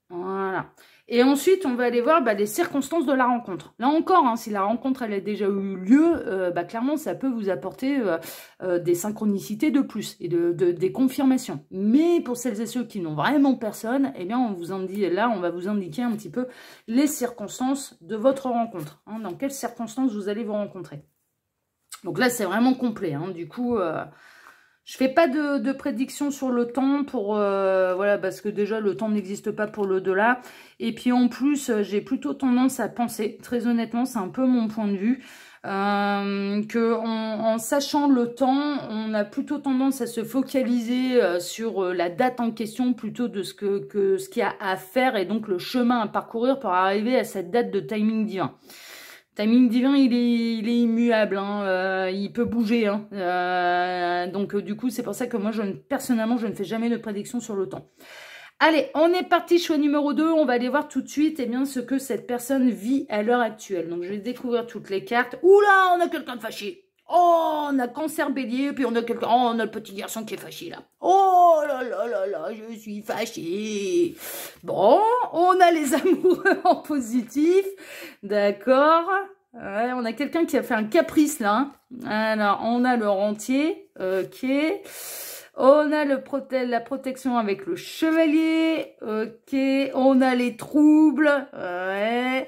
Voilà. Et ensuite, on va aller voir les circonstances de la rencontre. Là encore, hein, si la rencontre elle a déjà eu lieu, clairement, ça peut vous apporter des synchronicités de plus et des confirmations. Mais pour celles et ceux qui n'ont vraiment personne, eh bien, on va vous indiquer un petit peu les circonstances de votre rencontre. Hein, dans quelles circonstances vous allez vous rencontrer. Donc là, c'est vraiment complet. Hein, du coup... je fais pas de prédiction sur le temps voilà, parce que déjà le temps n'existe pas pour l'au-delà. Et puis en plus, j'ai plutôt tendance à penser, très honnêtement, c'est un peu mon point de vue, en sachant le temps, on a plutôt tendance à se focaliser sur la date en question plutôt de ce qu'il y a à faire et donc le chemin à parcourir pour arriver à cette date de timing divin. Timing divin, il est immuable, hein, il peut bouger. Hein, donc, du coup, c'est pour ça que moi, personnellement, je ne fais jamais de prédiction sur le temps. Allez, on est parti, choix numéro 2. On va aller voir tout de suite ce que cette personne vit à l'heure actuelle. Donc, je vais découvrir toutes les cartes. Oula, on a quelqu'un de fâché. Oh, on a Cancer Bélier, puis on a on a le petit garçon qui est fâché, là. Oh là là là là, je suis fâché. Bon, on a les amoureux en positif. D'accord. Ouais, on a quelqu'un qui a fait un caprice, là. Hein. Alors, on a le rentier. Ok. On a la protection avec le chevalier. Ok. On a les troubles. Ouais.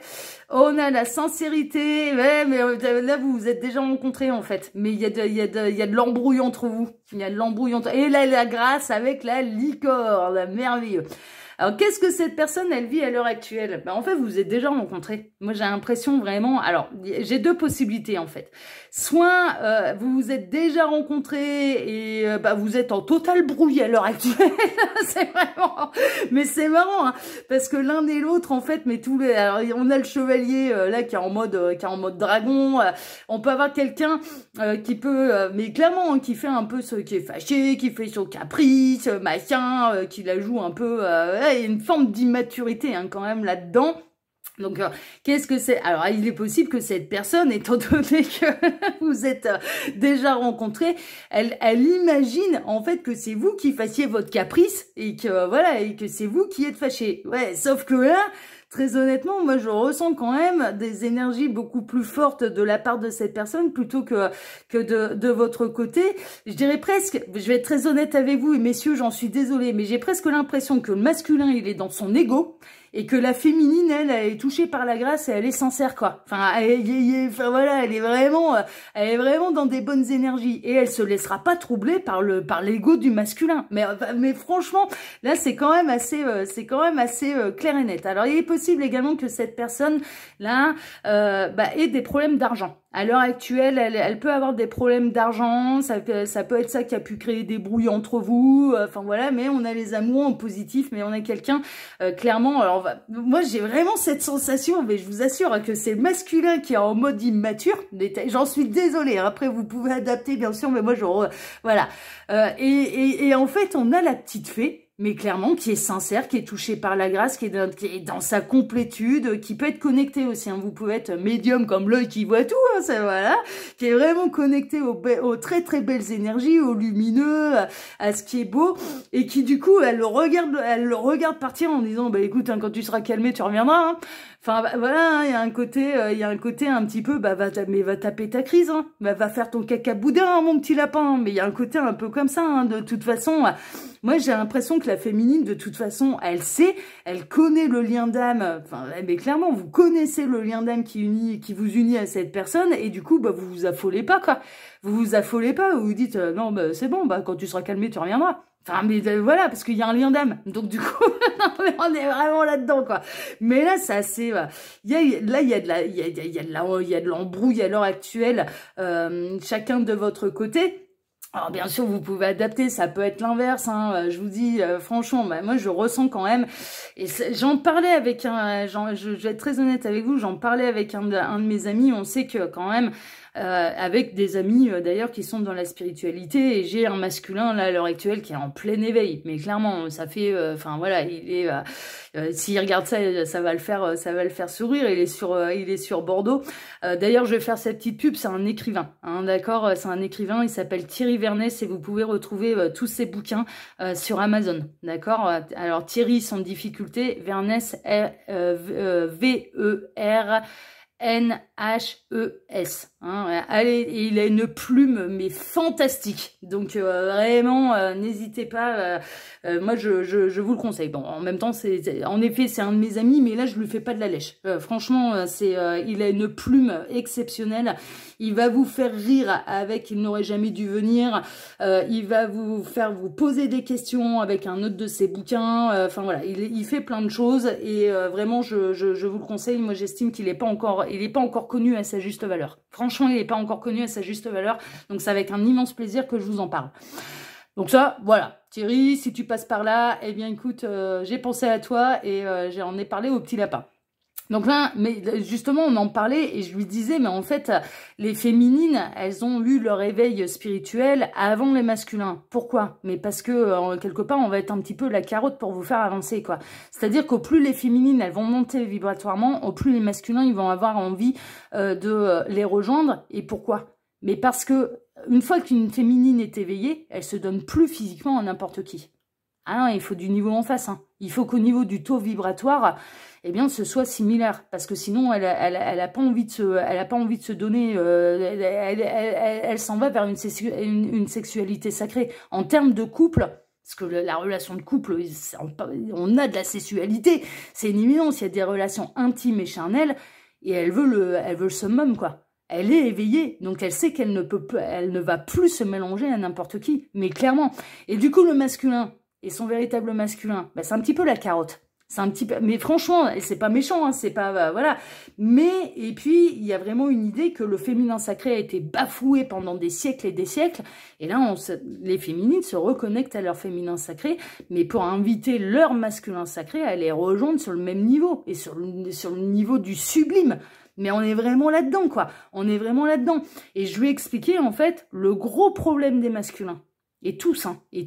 On a la sincérité. Ouais, mais là, vous vous êtes déjà rencontrés, en fait. Mais il y a de l'embrouille entre vous. Il y a de l'embrouille entre... Et là, la grâce avec la licorne. Merveilleux. Alors, qu'est-ce que cette personne, elle vit à l'heure actuelle? En fait, vous vous êtes déjà rencontrés. Moi, j'ai l'impression vraiment... Alors, j'ai deux possibilités, en fait. Soit vous vous êtes déjà rencontrés et vous êtes en total brouille à l'heure actuelle. C'est vraiment... Mais c'est marrant, hein, parce que l'un et l'autre, en fait, alors, on a le chevalier, là, qui est en mode dragon. On peut avoir quelqu'un qui peut... mais clairement, hein, qui fait un peu ce qui est fâché, qui fait son caprice, machin, qui la joue un peu... il y a une forme d'immaturité hein, quand même là-dedans. Donc, qu'est-ce que c'est? Alors, il est possible que cette personne, étant donné que vous êtes déjà rencontrés, elle imagine en fait que c'est vous qui fassiez votre caprice et que voilà et que c'est vous qui êtes fâché. Ouais, sauf que là, très honnêtement, moi je ressens quand même des énergies beaucoup plus fortes de la part de cette personne plutôt que de votre côté. Je dirais presque, je vais être très honnête avec vous et messieurs, j'en suis désolée, mais j'ai presque l'impression que le masculin il est dans son ego. Et que la féminine, elle est touchée par la grâce et elle est sincère, quoi. Enfin, voilà, elle est vraiment dans des bonnes énergies. Et elle se laissera pas troubler par l'ego du masculin. Mais franchement, là, c'est quand même assez clair et net. Alors, il est possible également que cette personne, là, ait des problèmes d'argent. à l'heure actuelle, elle peut avoir des problèmes d'argent, ça peut être ça qui a pu créer des brouilles entre vous, enfin voilà, mais on a les amours en positif, mais on a quelqu'un, clairement, alors moi j'ai vraiment cette sensation, mais je vous assure que c'est le masculin qui est en mode immature, j'en suis désolée, après vous pouvez adapter bien sûr, mais moi voilà, et en fait on a la petite fée, mais clairement qui est sincère, qui est touché par la grâce, qui est dans sa complétude, qui peut être connecté aussi, hein. Vous pouvez être médium comme l'œil qui voit tout, hein, ça voilà, qui est vraiment connecté aux très très belles énergies, aux lumineux, à ce qui est beau, et qui du coup elle le regarde partir en disant bah écoute, hein, quand tu seras calmé tu reviendras, hein. Enfin voilà, il y a un côté un petit peu va taper ta crise, hein. Va faire ton caca boudin, hein, mon petit lapin, mais il y a un côté un peu comme ça, hein, de toute façon. Moi, j'ai l'impression que la féminine, de toute façon, elle sait, elle connaît le lien d'âme. Enfin, mais clairement, vous connaissez le lien d'âme qui vous unit à cette personne, et du coup, bah, vous vous affolez pas, quoi. Vous vous affolez pas, vous vous dites, non, bah, c'est bon, bah, quand tu seras calmé, tu reviendras. Enfin, mais voilà, parce qu'il y a un lien d'âme. Donc, du coup, on est vraiment là-dedans, quoi. Mais là, c'est assez, il y a de l'embrouille à l'heure actuelle, chacun de votre côté. Alors bien sûr, vous pouvez adapter, ça peut être l'inverse, hein, je vous dis, franchement, bah, moi je ressens quand même, et j'en parlais avec je vais être très honnête avec vous, j'en parlais avec un de mes amis, on sait que quand même, avec des amis d'ailleurs qui sont dans la spiritualité, et j'ai un masculin là à l'heure actuelle qui est en plein éveil, mais clairement ça fait, enfin voilà, il est, s'il regarde ça, ça va le faire sourire, il est sur Bordeaux. D'ailleurs je vais faire cette petite pub, c'est un écrivain, hein, d'accord, c'est un écrivain, il s'appelle Thierry Vernès et vous pouvez retrouver tous ses bouquins sur Amazon, d'accord. Alors Thierry sans difficulté, Vernès V-E-R N-H-E-S. Hein. Allez, il a une plume mais fantastique. Donc vraiment, n'hésitez pas. Moi, je vous le conseille. Bon, en même temps, en effet, c'est un de mes amis, mais là, je lui fais pas de la lèche. Franchement, il a une plume exceptionnelle. Il va vous faire rire avec Il n'aurait jamais dû venir. Il va vous faire vous poser des questions avec un autre de ses bouquins. Enfin voilà, il fait plein de choses et vraiment, je vous le conseille. Moi, j'estime qu'il n'est pas encore connu à sa juste valeur. Franchement, il n'est pas encore connu à sa juste valeur. Donc, c'est avec un immense plaisir que je vous en parle. Donc ça, voilà. Thierry, si tu passes par là, eh bien écoute, j'ai pensé à toi et j'en ai parlé au petit lapin. Donc là, mais justement, on en parlait et je lui disais, mais en fait, les féminines, elles ont eu leur éveil spirituel avant les masculins. Pourquoi? Mais parce que, quelque part, on va être un petit peu la carotte pour vous faire avancer, quoi. C'est-à-dire qu'au plus les féminines, elles vont monter vibratoirement, au plus les masculins, ils vont avoir envie de les rejoindre. Et pourquoi? Mais parce que une fois qu'une féminine est éveillée, elle se donne plus physiquement à n'importe qui. Ah non, il faut du niveau en face, hein. Il faut qu'au niveau du taux vibratoire, eh bien, ce soit similaire, parce que sinon, elle a pas envie de se donner. Elle s'en va vers une sexualité sacrée. En termes de couple, parce que la relation de couple, on a de la sexualité, c'est une évidence. Il y a des relations intimes et charnelles, et elle veut le summum, quoi. Elle est éveillée, donc elle sait qu'elle ne va plus se mélanger à n'importe qui, mais clairement. Et du coup, le masculin et son véritable masculin, bah, c'est un petit peu la carotte. C'est un petit peu, mais franchement, c'est pas méchant, hein, c'est pas, voilà. Mais, et puis, il y a vraiment une idée que le féminin sacré a été bafoué pendant des siècles et des siècles. Et là, les féminines se reconnectent à leur féminin sacré, mais pour inviter leur masculin sacré à les rejoindre sur le même niveau, et sur le niveau du sublime. Mais on est vraiment là-dedans, quoi. On est vraiment là-dedans. Et je lui ai expliqué, en fait, le gros problème des masculins. Et tous, hein. Et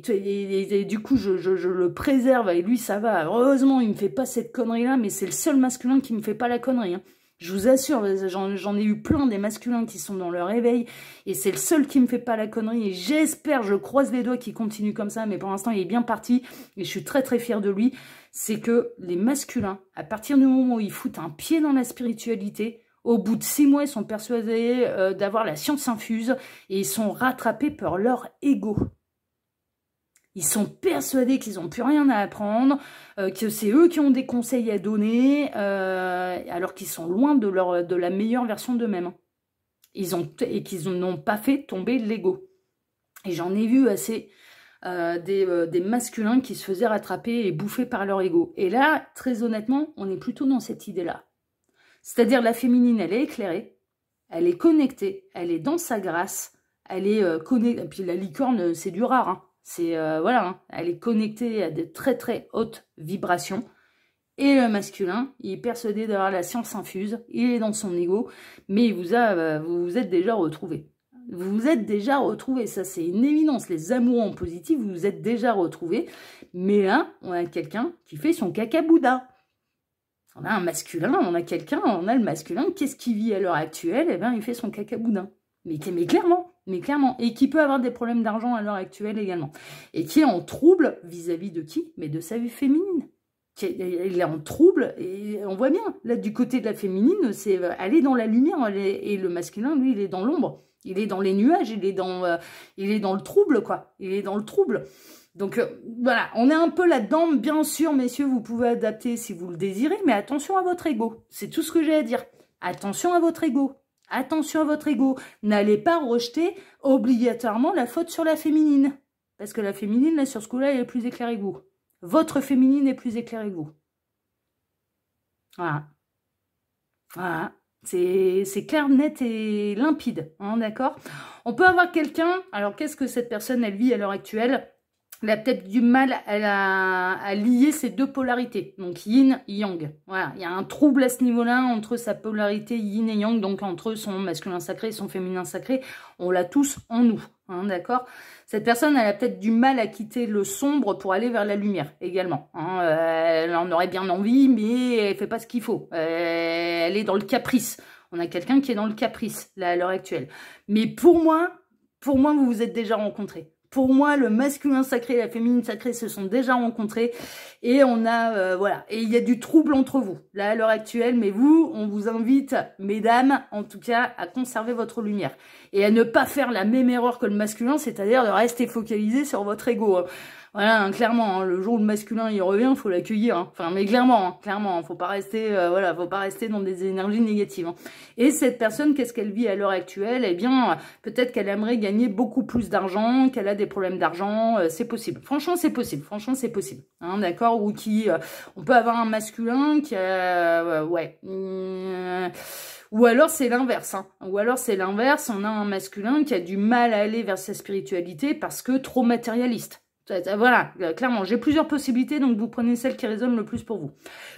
du coup, je le préserve, et lui, ça va. Heureusement, il me fait pas cette connerie-là, mais c'est le seul masculin qui me fait pas la connerie, hein. Je vous assure, j'en ai eu plein des masculins qui sont dans leur éveil, et c'est le seul qui me fait pas la connerie, et j'espère, je croise les doigts qu'il continue comme ça, mais pour l'instant, il est bien parti, et je suis très très fière de lui. C'est que les masculins, à partir du moment où ils foutent un pied dans la spiritualité, au bout de 6 mois, ils sont persuadés d'avoir la science infuse, et ils sont rattrapés par leur ego. Ils sont persuadés qu'ils n'ont plus rien à apprendre, que c'est eux qui ont des conseils à donner, alors qu'ils sont loin de la meilleure version d'eux-mêmes. Et qu'ils n'ont pas fait tomber l'ego. Et j'en ai vu assez des masculins qui se faisaient rattraper et bouffer par leur ego. Et là, très honnêtement, on est plutôt dans cette idée-là. C'est-à-dire la féminine, elle est éclairée. elle est connectée, elle est dans sa grâce, elle est connectée, et puis la licorne, c'est du rare, hein. C'est, voilà, hein. Elle est connectée à des très très hautes vibrations. Et le masculin, il est persuadé d'avoir la science infuse, il est dans son ego, mais il vous a, vous vous êtes déjà retrouvés. Vous vous êtes déjà retrouvés, ça c'est une évidence. Les amours en positif, vous vous êtes déjà retrouvés. Mais là, on a quelqu'un qui fait son caca Bouddha. On a un masculin, on a quelqu'un, on a le masculin, qu'est-ce qu'il vit à l'heure actuelle? Eh bien, il fait son caca Bouddha. Mais clairement, et qui peut avoir des problèmes d'argent à l'heure actuelle également. Et qui est en trouble vis-à-vis de qui? Mais de sa vie féminine. Il est en trouble, et on voit bien, là, du côté de la féminine, c'est aller dans la lumière, et le masculin, lui, il est dans l'ombre. Il est dans les nuages, il est dans le trouble, quoi. Il est dans le trouble. Donc, voilà, on est un peu là-dedans. Bien sûr, messieurs, vous pouvez adapter si vous le désirez, mais attention à votre ego. C'est tout ce que j'ai à dire. Attention à votre ego. Attention à votre ego. N'allez pas rejeter obligatoirement la faute sur la féminine. Parce que la féminine, là, sur ce coup-là, elle est plus éclairée que vous. Votre féminine est plus éclairée que vous. Voilà. Voilà. C'est clair, net et limpide, hein, d'accord? On peut avoir quelqu'un, alors qu'est-ce que cette personne, elle vit à l'heure actuelle? Elle a peut-être du mal à lier ces deux polarités, donc yin, yang. Voilà, il y a un trouble à ce niveau-là entre sa polarité yin et yang, donc entre son masculin sacré et son féminin sacré. On l'a tous en nous, hein, d'accord? Cette personne, elle a peut-être du mal à quitter le sombre pour aller vers la lumière également. Hein. Elle en aurait bien envie, mais elle fait pas ce qu'il faut. Elle est dans le caprice. On a quelqu'un qui est dans le caprice, là, à l'heure actuelle. Mais pour moi, vous vous êtes déjà rencontrés. Pour moi, le masculin sacré et la féminine sacrée se sont déjà rencontrés. Et on a, voilà. Et il y a du trouble entre vous, là, à l'heure actuelle. Mais vous, on vous invite, mesdames, en tout cas, à conserver votre lumière. Et à ne pas faire la même erreur que le masculin, c'est-à-dire de rester focalisé sur votre ego. Voilà, hein, clairement, hein, le jour où le masculin il revient, il faut l'accueillir. Hein. Enfin, mais clairement, faut pas rester, voilà, faut pas rester dans des énergies négatives. Hein. Et cette personne, qu'est-ce qu'elle vit à l'heure actuelle? Eh bien, peut-être qu'elle aimerait gagner beaucoup plus d'argent, qu'elle a des problèmes d'argent. C'est possible. Franchement, c'est possible. Franchement, c'est possible. Hein, d'accord? Ou qui, on peut avoir un masculin qui a, ouais. Ou alors c'est l'inverse. Hein. Ou alors c'est l'inverse. On a un masculin qui a du mal à aller vers sa spiritualité parce que trop matérialiste. Voilà, clairement, j'ai plusieurs possibilités, donc vous prenez celle qui résonne le plus pour vous.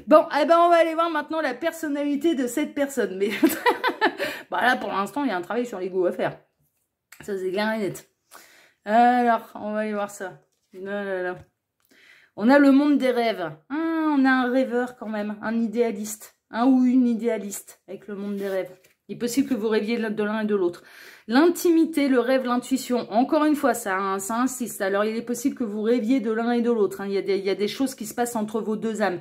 Bon, eh ben on va aller voir maintenant la personnalité de cette personne. Mais bah là, pour l'instant, il y a un travail sur l'ego à faire. Ça, c'est clair et net. Alors, on va aller voir ça. Là, là, là. On a le monde des rêves. Ah, on a un rêveur quand même, un idéaliste. Un ou une idéaliste avec le monde des rêves. Il est possible que vous rêviez de l'un et de l'autre. L'intimité, le rêve, l'intuition, encore une fois, ça insiste. Alors, il est possible que vous rêviez de l'un et de l'autre. Hein. Il y a des choses qui se passent entre vos deux âmes.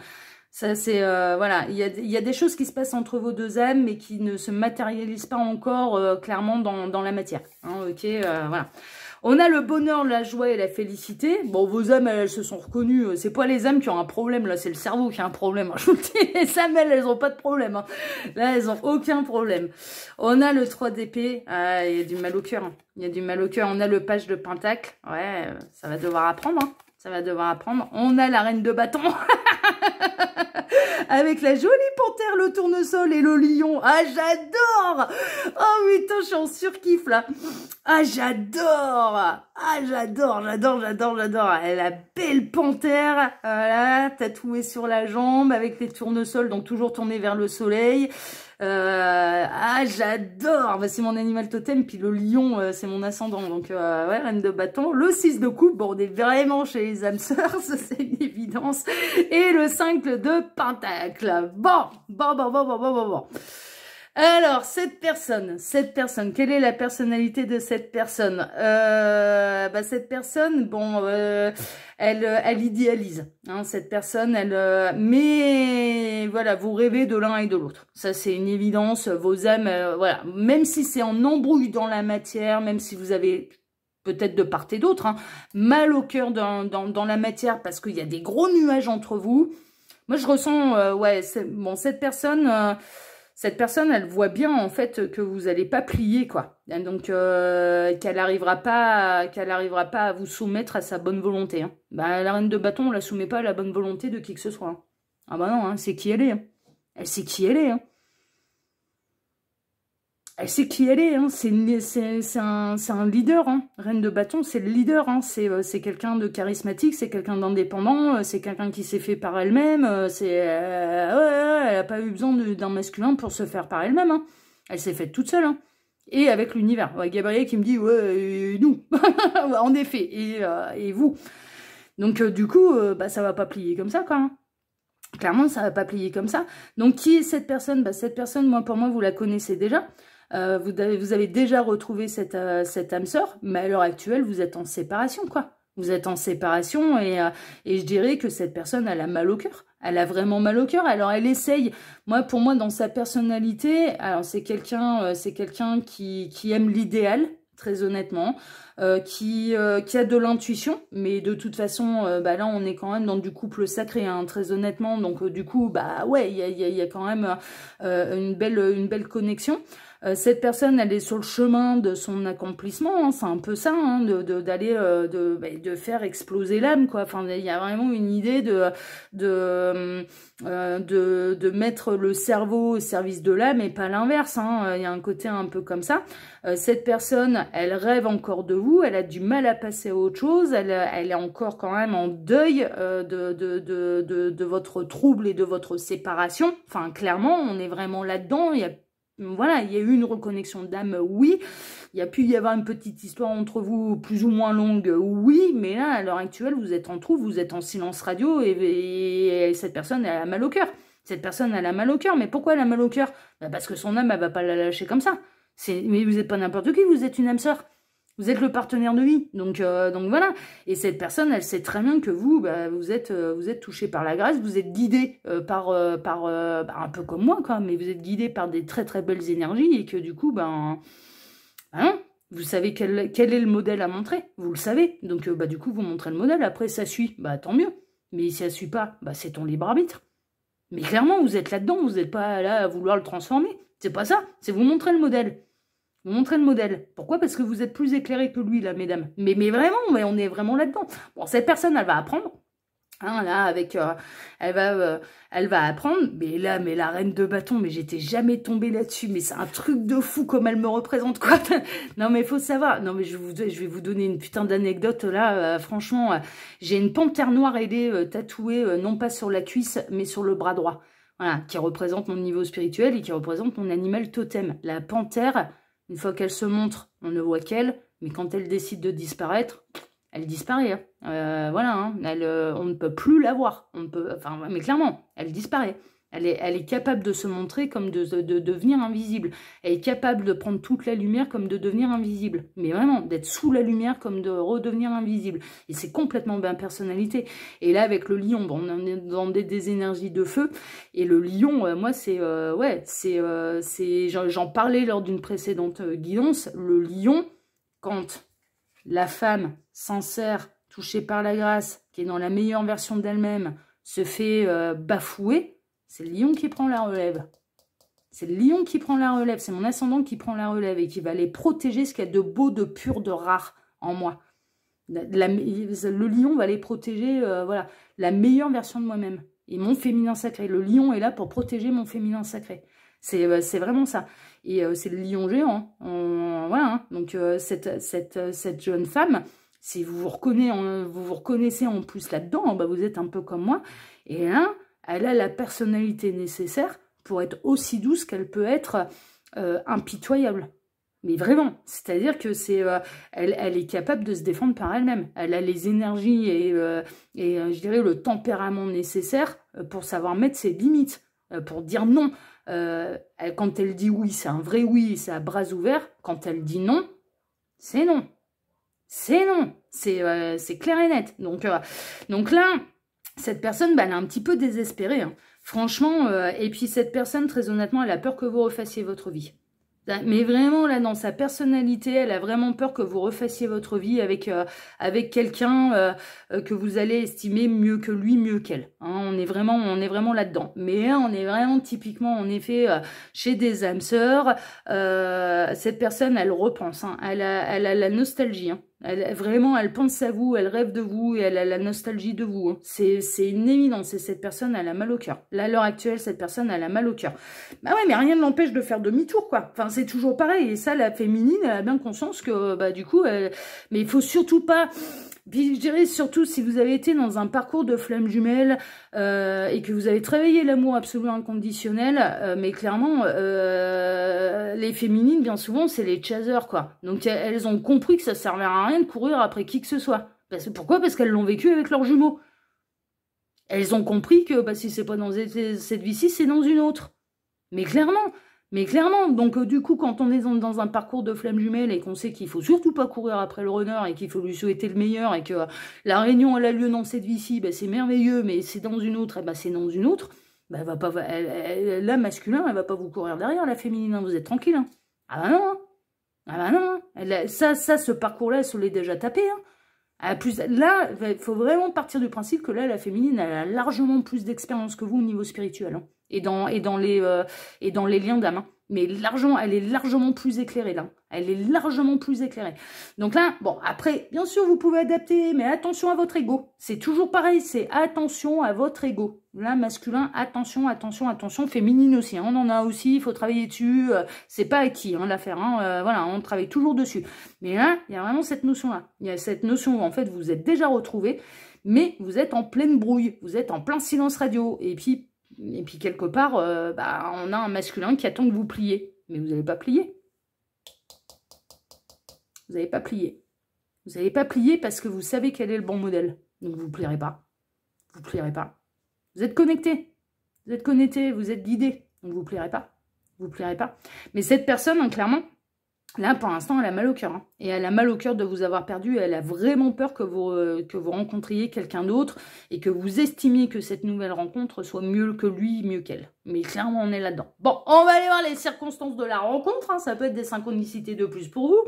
Ça, c'est, voilà, il y a des choses qui se passent entre vos deux âmes, mais qui ne se matérialisent pas encore clairement dans la matière. Hein, ok, voilà. On a le bonheur, la joie et la félicité. Bon, vos âmes, elles se sont reconnues. C'est pas les âmes qui ont un problème, là, c'est le cerveau qui a un problème. Je vous le dis, les âmes, elles ont pas de problème. Hein. Là, elles ont aucun problème. On a le 3 d'épée. Ah, il y a du mal au cœur. Hein. Il y a du mal au cœur. On a le page de pentacle. Ouais, ça va devoir apprendre. Hein. Ça va devoir apprendre. On a la reine de bâton. Avec la jolie panthère, le tournesol et le lion. Ah, j'adore! Oh putain, je suis en surkiff là. Ah, j'adore! Ah, j'adore. Elle a la belle panthère, voilà, tatouée sur la jambe avec les tournesols, donc toujours tournés vers le soleil. Ah, j'adore. Bah, c'est mon animal totem, puis le lion, c'est mon ascendant. Donc, ouais, reine de bâton. Le 6 de coupe, bon, on est vraiment chez les âmes sœurs, ça c'est une évidence. Et le 5 de pentacle. Bon. Alors, cette personne, quelle est la personnalité de cette personne? Bah, cette personne, bon, elle idéalise. Hein, cette personne, mais voilà, vous rêvez de l'un et de l'autre. Ça, c'est une évidence. Vos âmes, voilà, même si c'est en embrouille dans la matière, même si vous avez peut-être de part et d'autre, hein, mal au cœur dans la matière parce qu'il y a des gros nuages entre vous. Moi, je ressens, ouais, bon, cette personne, elle voit bien en fait que vous n'allez pas plier, quoi. Donc qu'elle n'arrivera pas à vous soumettre à sa bonne volonté. Hein. Bah, la reine de bâton, on la soumet pas à la bonne volonté de qui que ce soit. Hein. Ah bah non, hein, c'est qui elle est. Hein. Elle sait qui elle est. Hein. Elle sait qui elle est, hein. C'est un leader, hein. Reine de bâton, c'est le leader, hein. C'est quelqu'un de charismatique, c'est quelqu'un d'indépendant, c'est quelqu'un qui s'est fait par elle-même, ouais, elle a pas eu besoin d'un masculin pour se faire par elle-même, hein. Elle s'est faite toute seule, hein. Et avec l'univers. Ouais, Gabriel qui me dit, ouais, nous, en effet, et vous. Donc, du coup, bah, ça va pas plier comme ça, quoi, hein. Clairement, ça va pas plier comme ça. Donc, qui est cette personne? Bah, cette personne, moi, pour moi, vous la connaissez déjà. Vous avez déjà retrouvé cette âme sœur, mais à l'heure actuelle, vous êtes en séparation, quoi. Vous êtes en séparation et je dirais que cette personne, elle a mal au cœur. Elle a vraiment mal au cœur. Alors, elle essaye, pour moi, dans sa personnalité, alors c'est quelqu'un qui aime l'idéal, très honnêtement, qui a de l'intuition, mais de toute façon, bah là, on est quand même dans du couple sacré, hein, très honnêtement. Donc, du coup, bah ouais, il y a quand même une belle connexion. Cette personne, elle est sur le chemin de son accomplissement, hein, c'est un peu ça, hein, d'aller de faire exploser l'âme, quoi. Enfin, il y a vraiment une idée de mettre le cerveau au service de l'âme et pas l'inverse, hein. Il y a un côté un peu comme ça. Cette personne, elle rêve encore de vous, elle a du mal à passer à autre chose, elle est encore quand même en deuil de votre trouble et de votre séparation. Enfin, clairement, on est vraiment là-dedans. Voilà, il y a eu une reconnexion d'âme, oui. Il y a pu y avoir une petite histoire entre vous, plus ou moins longue, oui. Mais là, à l'heure actuelle, vous êtes en trou, vous êtes en silence radio et cette personne, elle a mal au cœur. Cette personne, elle a mal au cœur. Mais pourquoi elle a mal au cœur? Bah parce que son âme, elle va pas la lâcher comme ça. Mais vous n'êtes pas n'importe qui, vous êtes une âme sœur. Vous êtes le partenaire de vie, donc voilà. Et cette personne, elle sait très bien que vous, bah, vous êtes touché par la grâce, vous êtes guidé par un peu comme moi, quoi, mais vous êtes guidé par des très très belles énergies et que du coup, vous savez quel est le modèle à montrer, vous le savez. Donc du coup, vous montrez le modèle. Après, ça suit, bah tant mieux. Mais si ça suit pas, bah c'est ton libre arbitre. Mais clairement, vous êtes là-dedans, vous n'êtes pas là à vouloir le transformer. C'est pas ça. C'est vous montrer le modèle. Vous montrez le modèle. Pourquoi? Parce que vous êtes plus éclairé que lui, là, mesdames. Mais vraiment, on est vraiment là-dedans. Bon, cette personne, elle va apprendre. Hein, là, avec... elle va apprendre. Mais la reine de bâton, mais j'étais jamais tombée là-dessus. Mais c'est un truc de fou comme elle me représente, quoi. Non, mais il faut savoir. Non, mais je vais vous donner une putain d'anecdote, là. Franchement, j'ai une panthère noire ailée tatouée, non pas sur la cuisse, mais sur le bras droit. Voilà, qui représente mon niveau spirituel et qui représente mon animal totem. La panthère... Une fois qu'elle se montre, on ne voit qu'elle, mais quand elle décide de disparaître, elle disparaît. Hein. Voilà, hein. On ne peut plus la voir. Mais clairement, elle disparaît. Elle est capable de se montrer comme de devenir invisible. Elle est capable de prendre toute la lumière comme de devenir invisible. Mais vraiment, d'être sous la lumière comme de redevenir invisible. Et c'est complètement ma personnalité. Et là, avec le lion, bon, on est dans des énergies de feu. Et le lion, moi, j'en parlais lors d'une précédente guidance. Le lion, quand la femme sincère, touchée par la grâce, qui est dans la meilleure version d'elle-même, se fait bafouer, c'est le lion qui prend la relève. C'est le lion qui prend la relève. C'est mon ascendant qui prend la relève et qui va aller protéger ce qu'il y a de beau, de pur, de rare en moi. Le lion va aller protéger voilà, la meilleure version de moi-même. Et mon féminin sacré. Le lion est là pour protéger mon féminin sacré. C'est vraiment ça. Et c'est le lion géant. Hein. Voilà. Hein. Donc cette jeune femme, si vous vous reconnaissez en plus là-dedans, bah, vous êtes un peu comme moi. Et là, elle a la personnalité nécessaire pour être aussi douce qu'elle peut être impitoyable. Mais vraiment, c'est-à-dire que elle est capable de se défendre par elle-même. Elle a les énergies et je dirais le tempérament nécessaire pour savoir mettre ses limites, pour dire non. Quand elle dit oui, c'est un vrai oui, c'est à bras ouverts. Quand elle dit non, c'est non. C'est non. C'est clair et net. Donc là... Cette personne, bah, elle est un petit peu désespérée. Hein. Franchement, et puis cette personne, très honnêtement, elle a peur que vous refassiez votre vie. Mais vraiment, là, dans sa personnalité, elle a vraiment peur que vous refassiez votre vie avec quelqu'un que vous allez estimer mieux que lui, mieux qu'elle. Hein, on est vraiment là-dedans. Mais là, on est vraiment typiquement, en effet, chez des âmes sœurs. Cette personne, elle repense. Hein, elle a la nostalgie. Hein. Vraiment, elle pense à vous, elle rêve de vous et elle a la nostalgie de vous. Hein. C'est une évidence. Et cette personne, elle a mal au cœur. Là, à l'heure actuelle, cette personne, elle a mal au cœur. Bah ouais, mais rien ne l'empêche de faire demi-tour, quoi. Enfin, c'est toujours pareil. Et ça, la féminine, elle a bien conscience que, bah, du coup, mais il faut surtout pas... Puis je dirais surtout si vous avez été dans un parcours de flamme jumelle et que vous avez travaillé l'amour absolu inconditionnel, mais clairement, les féminines, bien souvent, c'est les chasers, quoi. Donc elles ont compris que ça servait à rien de courir après qui que ce soit. Pourquoi? Parce qu'elles l'ont vécu avec leurs jumeaux. Elles ont compris que bah, si c'est pas dans cette vie-ci, c'est dans une autre. Mais clairement, donc du coup, quand on est dans un parcours de flamme jumelle et qu'on sait qu'il faut surtout pas courir après le runner et qu'il faut lui souhaiter le meilleur et que la réunion elle a lieu dans cette vie-ci, bah, c'est merveilleux, mais c'est dans une autre, et bah, c'est dans une autre, bah, la masculin, elle va pas vous courir derrière, la féminine, hein, vous êtes tranquille. Hein. Ah bah non, hein. Ah bah non, hein. Ce parcours-là, elle se l'est déjà tapé. Hein. Là, il faut vraiment partir du principe que là, la féminine, elle a largement plus d'expérience que vous au niveau spirituel. Hein. Et dans les liens d'âme. Hein. Mais elle est largement plus éclairée là. Elle est largement plus éclairée. Donc là, bon, après, bien sûr, vous pouvez adapter, mais attention à votre ego. C'est toujours pareil, c'est attention à votre ego. Là, masculin, attention, attention, attention. Féminine aussi, hein, on en a aussi, il faut travailler dessus. C'est pas acquis, hein, l'affaire. Hein, voilà, on travaille toujours dessus. Mais là, il y a vraiment cette notion-là. Il y a cette notion où, en fait, vous vous êtes déjà retrouvés, mais vous êtes en pleine brouille. Vous êtes en plein silence radio. Et puis quelque part, bah, on a un masculin qui attend que vous pliez. Mais vous n'allez pas plier. Vous n'allez pas plier. Vous n'allez pas plier parce que vous savez quel est le bon modèle. Donc vous ne plierez pas. Vous ne plierez pas. Vous êtes connecté. Vous êtes connecté, vous êtes guidé. Donc vous ne plierez pas. Vous ne plierez pas. Mais cette personne, hein, clairement, là, pour l'instant, elle a mal au cœur. Hein. Et elle a mal au cœur de vous avoir perdu. Elle a vraiment peur que vous rencontriez quelqu'un d'autre et que vous estimiez que cette nouvelle rencontre soit mieux que lui, mieux qu'elle. Mais clairement, on est là-dedans. Bon, on va aller voir les circonstances de la rencontre. Hein. Ça peut être des synchronicités de plus pour vous.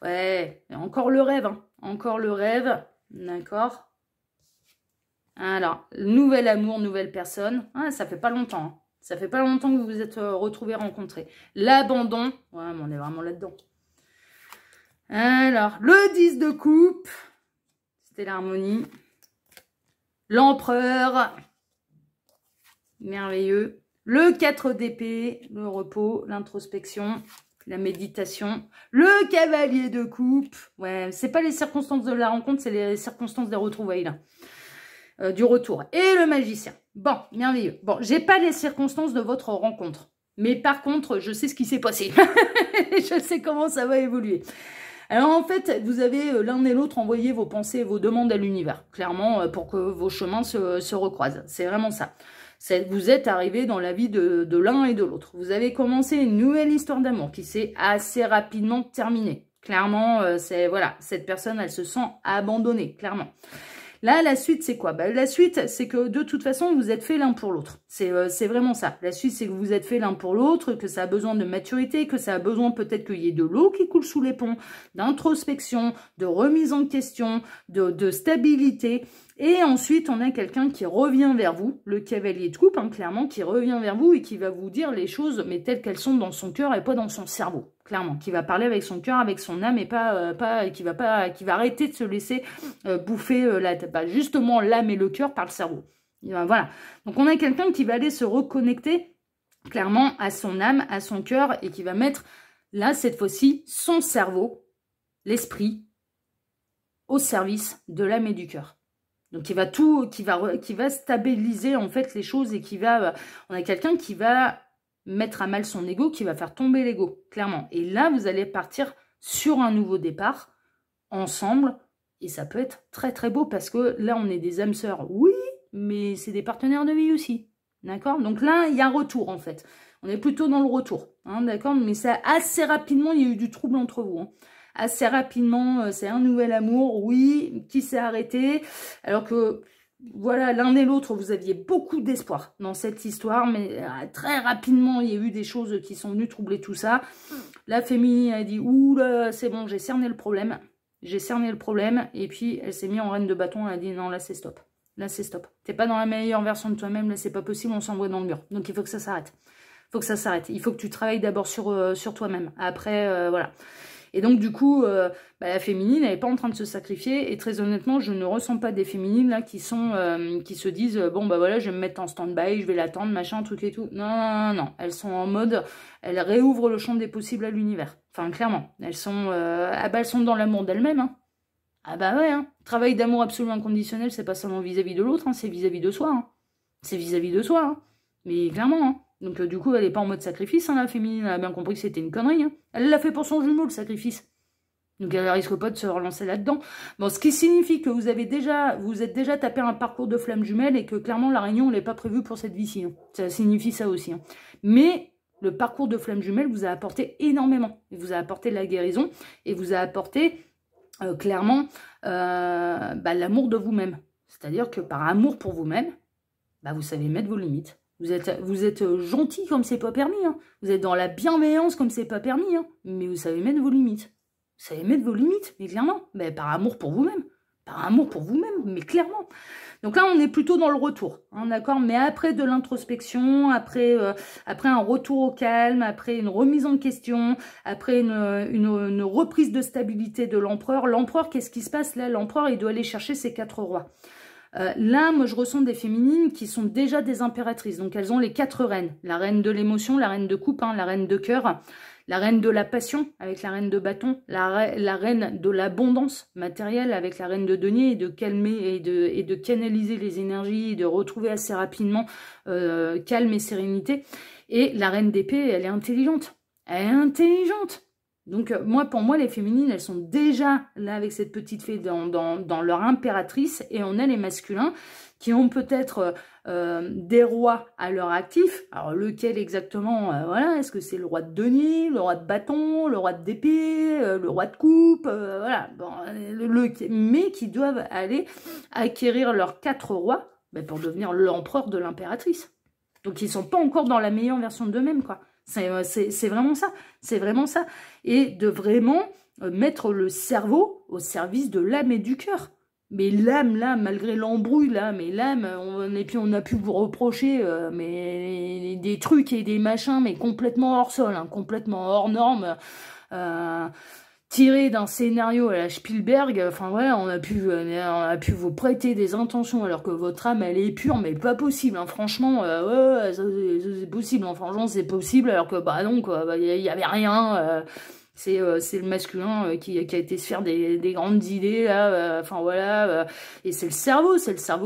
Ouais, encore le rêve. Hein. Encore le rêve. D'accord. Alors, nouvel amour, nouvelle personne. Ah, ça fait pas longtemps. Hein. Ça fait pas longtemps que vous vous êtes retrouvés, rencontrés. L'abandon. Ouais, mais on est vraiment là-dedans. Alors, le 10 de coupe. C'était l'harmonie. L'empereur. Merveilleux. Le 4 d'épée. Le repos, l'introspection, la méditation. Le cavalier de coupe. Ouais, c'est pas les circonstances de la rencontre, c'est les circonstances des retrouvailles, là. Du retour. Et le magicien. Bon, merveilleux. Bon, j'ai pas les circonstances de votre rencontre. Mais par contre, je sais ce qui s'est passé. Je sais comment ça va évoluer. Alors en fait, vous avez l'un et l'autre envoyé vos pensées et vos demandes à l'univers. Clairement, pour que vos chemins se recroisent. C'est vraiment ça. Vous êtes arrivé dans la vie de l'un et de l'autre. Vous avez commencé une nouvelle histoire d'amour qui s'est assez rapidement terminée. Clairement, voilà, cette personne, elle se sent abandonnée, clairement. Là, la suite, c'est quoi? Bah, la suite, c'est que de toute façon, vous êtes fait l'un pour l'autre. C'est vraiment ça. La suite, c'est que vous êtes fait l'un pour l'autre, que ça a besoin de maturité, que ça a besoin peut-être qu'il y ait de l'eau qui coule sous les ponts, d'introspection, de remise en question, de stabilité. Et ensuite, on a quelqu'un qui revient vers vous, le cavalier de coupe, hein, clairement, qui revient vers vous et qui va vous dire les choses, mais telles qu'elles sont dans son cœur et pas dans son cerveau. Clairement, qui va parler avec son cœur, avec son âme et qui va arrêter de se laisser bouffer justement l'âme et le cœur par le cerveau. Voilà. Donc on a quelqu'un qui va aller se reconnecter clairement à son âme, à son cœur et qui va mettre là cette fois-ci son cerveau, l'esprit au service de l'âme et du cœur. Donc qui va stabiliser en fait les choses et on a quelqu'un qui va mettre à mal son ego, qui va faire tomber l'ego, clairement. Et là, vous allez partir sur un nouveau départ, ensemble, et ça peut être très très beau, parce que là, on est des âmes sœurs, oui, mais c'est des partenaires de vie aussi, d'accord? Donc là, il y a un retour, en fait. On est plutôt dans le retour, hein, d'accord? Mais ça, assez rapidement, il y a eu du trouble entre vous, hein. Assez rapidement, c'est un nouvel amour, oui, qui s'est arrêté, alors que... Voilà, l'un et l'autre, vous aviez beaucoup d'espoir dans cette histoire, mais très rapidement, il y a eu des choses qui sont venues troubler tout ça. La féminine a dit, ouh là, c'est bon, j'ai cerné le problème. J'ai cerné le problème, et puis elle s'est mise en reine de bâton, elle a dit, non, là, c'est stop. Là, c'est stop. T'es pas dans la meilleure version de toi-même, là, c'est pas possible, on s'envoie dans le mur. Donc, il faut que ça s'arrête. Il faut que ça s'arrête. Il faut que tu travailles d'abord sur toi-même. Après, voilà. Et donc, du coup, la féminine, elle n'est pas en train de se sacrifier. Et très honnêtement, je ne ressens pas des féminines là qui se disent, bon, bah voilà, je vais me mettre en stand-by, je vais l'attendre, machin, truc et tout. Non, non, non, non. Elles sont en mode, elles réouvrent le champ des possibles à l'univers. Enfin, clairement. Elles sont dans l'amour d'elles-mêmes, hein. Ah bah ouais, hein. Travail d'amour absolu inconditionnel, c'est pas seulement vis-à-vis de l'autre, hein, c'est vis-à-vis de soi. Hein. C'est vis-à-vis de soi, hein. Mais clairement, hein. Donc du coup, elle n'est pas en mode sacrifice, hein, la féminine, elle a bien compris que c'était une connerie. Hein. Elle l'a fait pour son jumeau, le sacrifice. Donc elle risque pas de se relancer là-dedans. Bon, ce qui signifie que vous êtes déjà tapé un parcours de flamme jumelle et que clairement la réunion n'est pas prévue pour cette vie-ci. Hein. Ça signifie ça aussi. Hein. Mais le parcours de flamme jumelle vous a apporté énormément. Il vous a apporté de la guérison et vous a apporté clairement l'amour de vous-même. C'est-à-dire que par amour pour vous-même, vous savez mettre vos limites. Vous êtes gentil comme c'est pas permis. Hein. Vous êtes dans la bienveillance comme c'est pas permis. Hein. Mais vous savez mettre vos limites. Vous savez mettre vos limites, mais clairement. Par amour pour vous-même. Par amour pour vous-même, mais clairement. Donc là, on est plutôt dans le retour. Hein, d'accord. Mais après de l'introspection, après un retour au calme, après une remise en question, après une reprise de stabilité de l'empereur. L'empereur, qu'est-ce qui se passe là? L'empereur, il doit aller chercher ses 4 rois. Là, moi, je ressens des féminines qui sont déjà des impératrices. Donc, elles ont les 4 reines. La reine de l'émotion, la reine de coupe, hein, la reine de cœur, la reine de la passion avec la reine de bâton, la reine de l'abondance matérielle avec la reine de denier et de calmer et de canaliser les énergies et de retrouver assez rapidement calme et sérénité. Et la reine d'épée, elle est intelligente. Elle est intelligente. Donc, pour moi, les féminines, elles sont déjà là avec cette petite fée dans leur impératrice. Et on a les masculins qui ont peut-être des rois à leur actif. Alors, lequel exactement voilà, est-ce que c'est le roi de denier, le roi de bâton, le roi d'épée, le roi de coupe voilà. Bon, mais qui doivent aller acquérir leurs 4 rois pour devenir l'empereur de l'impératrice. Donc, ils ne sont pas encore dans la meilleure version d'eux-mêmes, quoi. C'est vraiment ça, c'est vraiment ça. Et de vraiment mettre le cerveau au service de l'âme et du cœur. Mais l'âme, là, malgré l'embrouille, là, mais l'âme, on a pu vous reprocher mais des trucs et des machins, mais complètement hors sol, hein, complètement hors norme, tiré d'un scénario à la Spielberg. Enfin voilà, on a pu vous prêter des intentions alors que votre âme elle est pure, mais pas possible, hein, franchement. Ouais, c'est possible, hein, franchement c'est possible, alors que non quoi, y avait rien. C'est le masculin qui a été se faire des grandes idées là, enfin voilà, et c'est le cerveau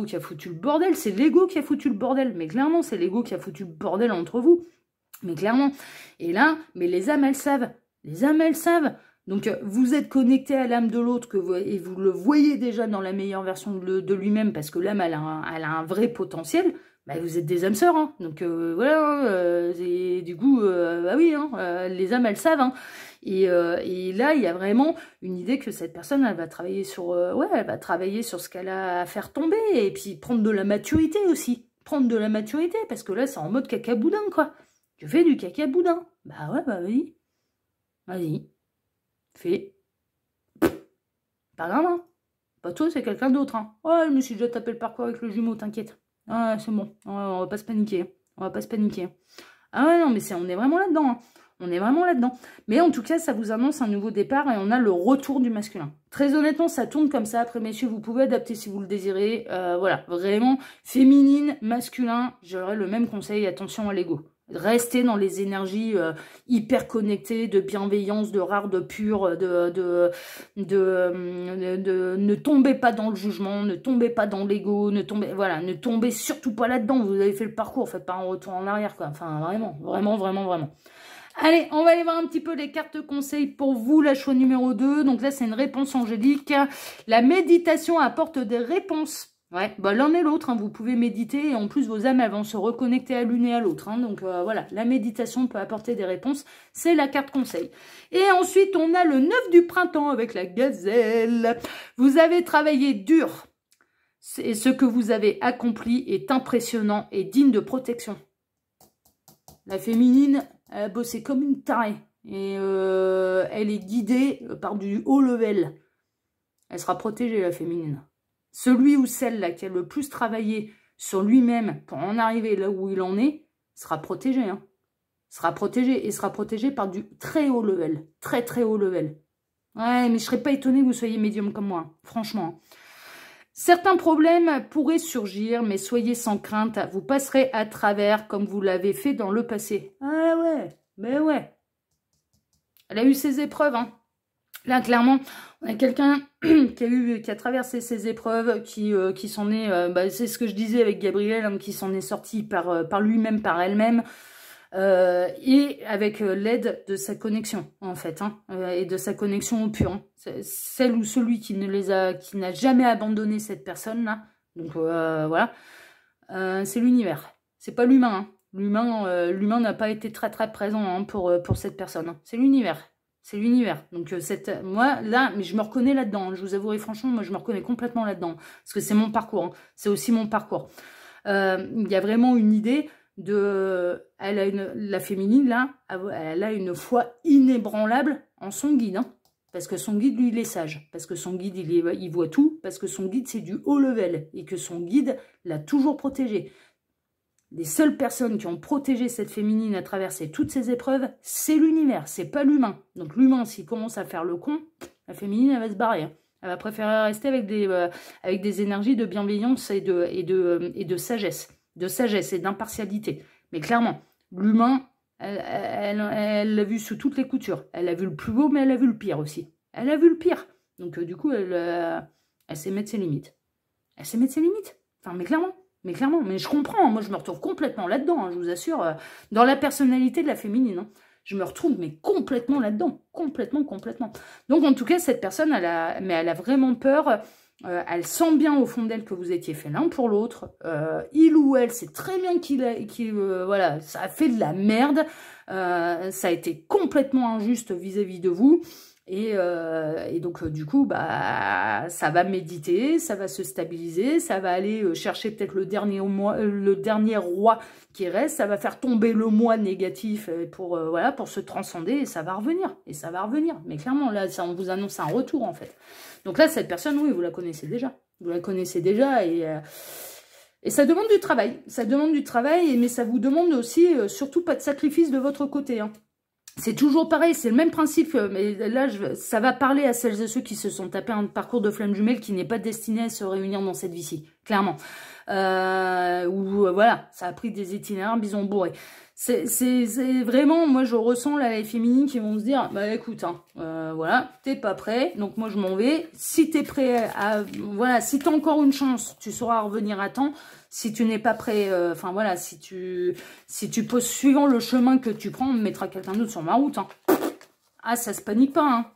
qui a foutu le bordel, c'est l'ego qui a foutu le bordel, mais clairement c'est l'ego qui a foutu le bordel entre vous, mais clairement. Et là, mais les âmes elles savent, Donc, vous êtes connecté à l'âme de l'autre et vous le voyez déjà dans la meilleure version de lui-même parce que l'âme, elle a un vrai potentiel. Vous êtes des âmes sœurs, hein. Donc voilà, du coup, oui, hein, les âmes, elles savent. Hein. Et là, il y a vraiment une idée que cette personne, elle va travailler sur, elle va travailler sur ce qu'elle a à faire tomber et puis prendre de la maturité aussi. Prendre de la maturité parce que là, c'est en mode caca-boudin, quoi. Tu fais du caca-boudin. Ouais, vas-y. Vas-y. Fais. Pas grave, hein. Pas toi, c'est quelqu'un d'autre, hein. Ouais, je me suis déjà tapé le parcours avec le jumeau, t'inquiète. Ah, c'est bon. On va pas se paniquer. On va pas se paniquer. Ah ouais, non, mais on est vraiment là-dedans, hein. On est vraiment là-dedans. Mais en tout cas, ça vous annonce un nouveau départ et on a le retour du masculin. Très honnêtement, ça tourne comme ça. Après, messieurs, vous pouvez adapter si vous le désirez. Voilà, vraiment, féminine, masculin, j'aurais le même conseil. Attention à l'ego. Restez dans les énergies hyper connectées, de bienveillance, de rare, de pur, ne tombez pas dans le jugement, ne tombez pas dans l'ego, ne tombez surtout pas là-dedans. Vous avez fait le parcours, faites pas un retour en arrière, quoi. Enfin, vraiment, vraiment, vraiment, vraiment. Allez, on va aller voir un petit peu les cartes conseils pour vous, la choix numéro 2. Donc là, c'est une réponse angélique. La méditation apporte des réponses. Ouais, l'un et l'autre, hein, vous pouvez méditer et en plus vos âmes elles vont se reconnecter à l'une et à l'autre. Hein, donc voilà, la méditation peut apporter des réponses, c'est la carte conseil. Et ensuite, on a le 9 du printemps avec la gazelle. Vous avez travaillé dur et ce que vous avez accompli est impressionnant et digne de protection. La féminine, elle a bossé comme une tarée et elle est guidée par du haut level. Elle sera protégée, la féminine. Celui ou celle-là qui a le plus travaillé sur lui-même pour en arriver là où il en est, sera protégé. Hein. Sera protégé et sera protégé par du très haut level. Très très haut level. Ouais, mais je serais pas étonnée que vous soyez médium comme moi, franchement. Certains problèmes pourraient surgir, mais soyez sans crainte, vous passerez à travers comme vous l'avez fait dans le passé. Ah ouais, mais ouais. Elle a eu ses épreuves, hein. Là, clairement, on a quelqu'un qui a traversé ces épreuves, qui s'en est, c'est ce que je disais avec Gabriel, hein, qui s'en est sorti par lui-même, par elle-même, et avec l'aide de sa connexion, en fait, hein, et de sa connexion au pur. Hein. Celle ou celui qui n'a jamais abandonné cette personne-là, donc voilà, c'est l'univers. C'est pas l'humain, hein. L'humain n'a pas été très très présent, hein, pour cette personne. Hein. C'est l'univers. C'est l'univers. Donc, moi, là, mais je me reconnais là-dedans. Hein, je vous avouerai franchement, moi, je me reconnais complètement là-dedans. Parce que c'est mon parcours. Hein, c'est aussi mon parcours. Il y a vraiment une idée de... la féminine, là, elle a une foi inébranlable en son guide. Hein, parce que son guide, lui, il est sage. Parce que son guide, il voit tout. Parce que son guide, c'est du haut level. Et que son guide l'a toujours protégé. Les seules personnes qui ont protégé cette féminine à traverser toutes ces épreuves, c'est l'univers, c'est pas l'humain. Donc l'humain, s'il commence à faire le con, la féminine, elle va se barrer. Hein. Elle va préférer rester avec des énergies de bienveillance et de sagesse. De sagesse et d'impartialité. Mais clairement, l'humain, elle l'a vu sous toutes les coutures. Elle a vu le plus beau, mais elle a vu le pire aussi. Elle a vu le pire. Donc du coup, elle sait mettre ses limites. Elle sait mettre ses limites. Enfin, mais clairement. Mais je comprends, moi je me retrouve complètement là-dedans, hein, je vous assure, dans la personnalité de la féminine. Hein. Je me retrouve mais complètement là-dedans, complètement. Donc en tout cas, cette personne, elle a vraiment peur, elle sent bien au fond d'elle que vous étiez fait l'un pour l'autre, il ou elle sait très bien voilà, ça a fait de la merde, ça a été complètement injuste vis-à-vis de vous. Et donc, du coup, ça va méditer, ça va se stabiliser, ça va aller chercher peut-être le dernier roi qui reste, ça va faire tomber le moi négatif pour se transcender, et ça va revenir, Mais clairement, là, ça, on vous annonce un retour, en fait. Donc là, cette personne, oui, vous la connaissez déjà. Et ça demande du travail. Mais ça vous demande aussi, surtout, pas de sacrifice de votre côté, hein. C'est toujours pareil, c'est le même principe, mais là, ça va parler à celles et ceux qui se sont tapés un parcours de flamme jumelle qui n'est pas destiné à se réunir dans cette vie-ci, clairement. Voilà, ça a pris des itinéraires bison bourrés. C'est vraiment, moi, je ressens là les féminines qui vont se dire, bah écoute, hein, voilà, t'es pas prêt, donc moi je m'en vais. Si t'es prêt si t'as encore une chance, tu sauras revenir à temps. Si tu n'es pas prêt, si tu poses suivant le chemin que tu prends, on mettra quelqu'un d'autre sur ma route. Hein. Ah, ça se panique pas.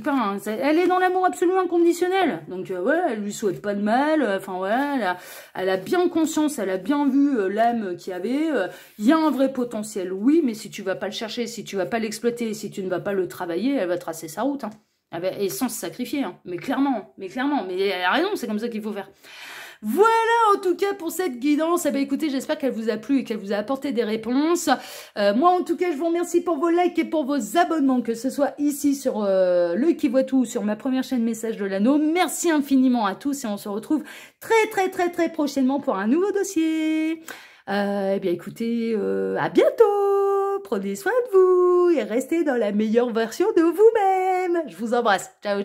Hein. Elle est dans l'amour absolu inconditionnel. Donc, elle lui souhaite pas de mal. Elle a bien conscience, elle a bien vu l'âme qu'il y avait. Il y a un vrai potentiel, oui, mais si tu vas pas le chercher, si tu vas pas l'exploiter, si tu ne vas pas le travailler, elle va tracer sa route. Hein. Et sans se sacrifier. Hein. Mais clairement. Mais elle a raison, c'est comme ça qu'il faut faire. Voilà en tout cas pour cette guidance. Écoutez, j'espère qu'elle vous a plu et qu'elle vous a apporté des réponses. Moi en tout cas, je vous remercie pour vos likes et pour vos abonnements, que ce soit ici sur L'Œil qui voit tout, sur ma première chaîne Message de l'Anneau. Merci infiniment à tous et on se retrouve très prochainement pour un nouveau dossier. Écoutez, à bientôt. Prenez soin de vous et restez dans la meilleure version de vous-même. Je vous embrasse. Ciao.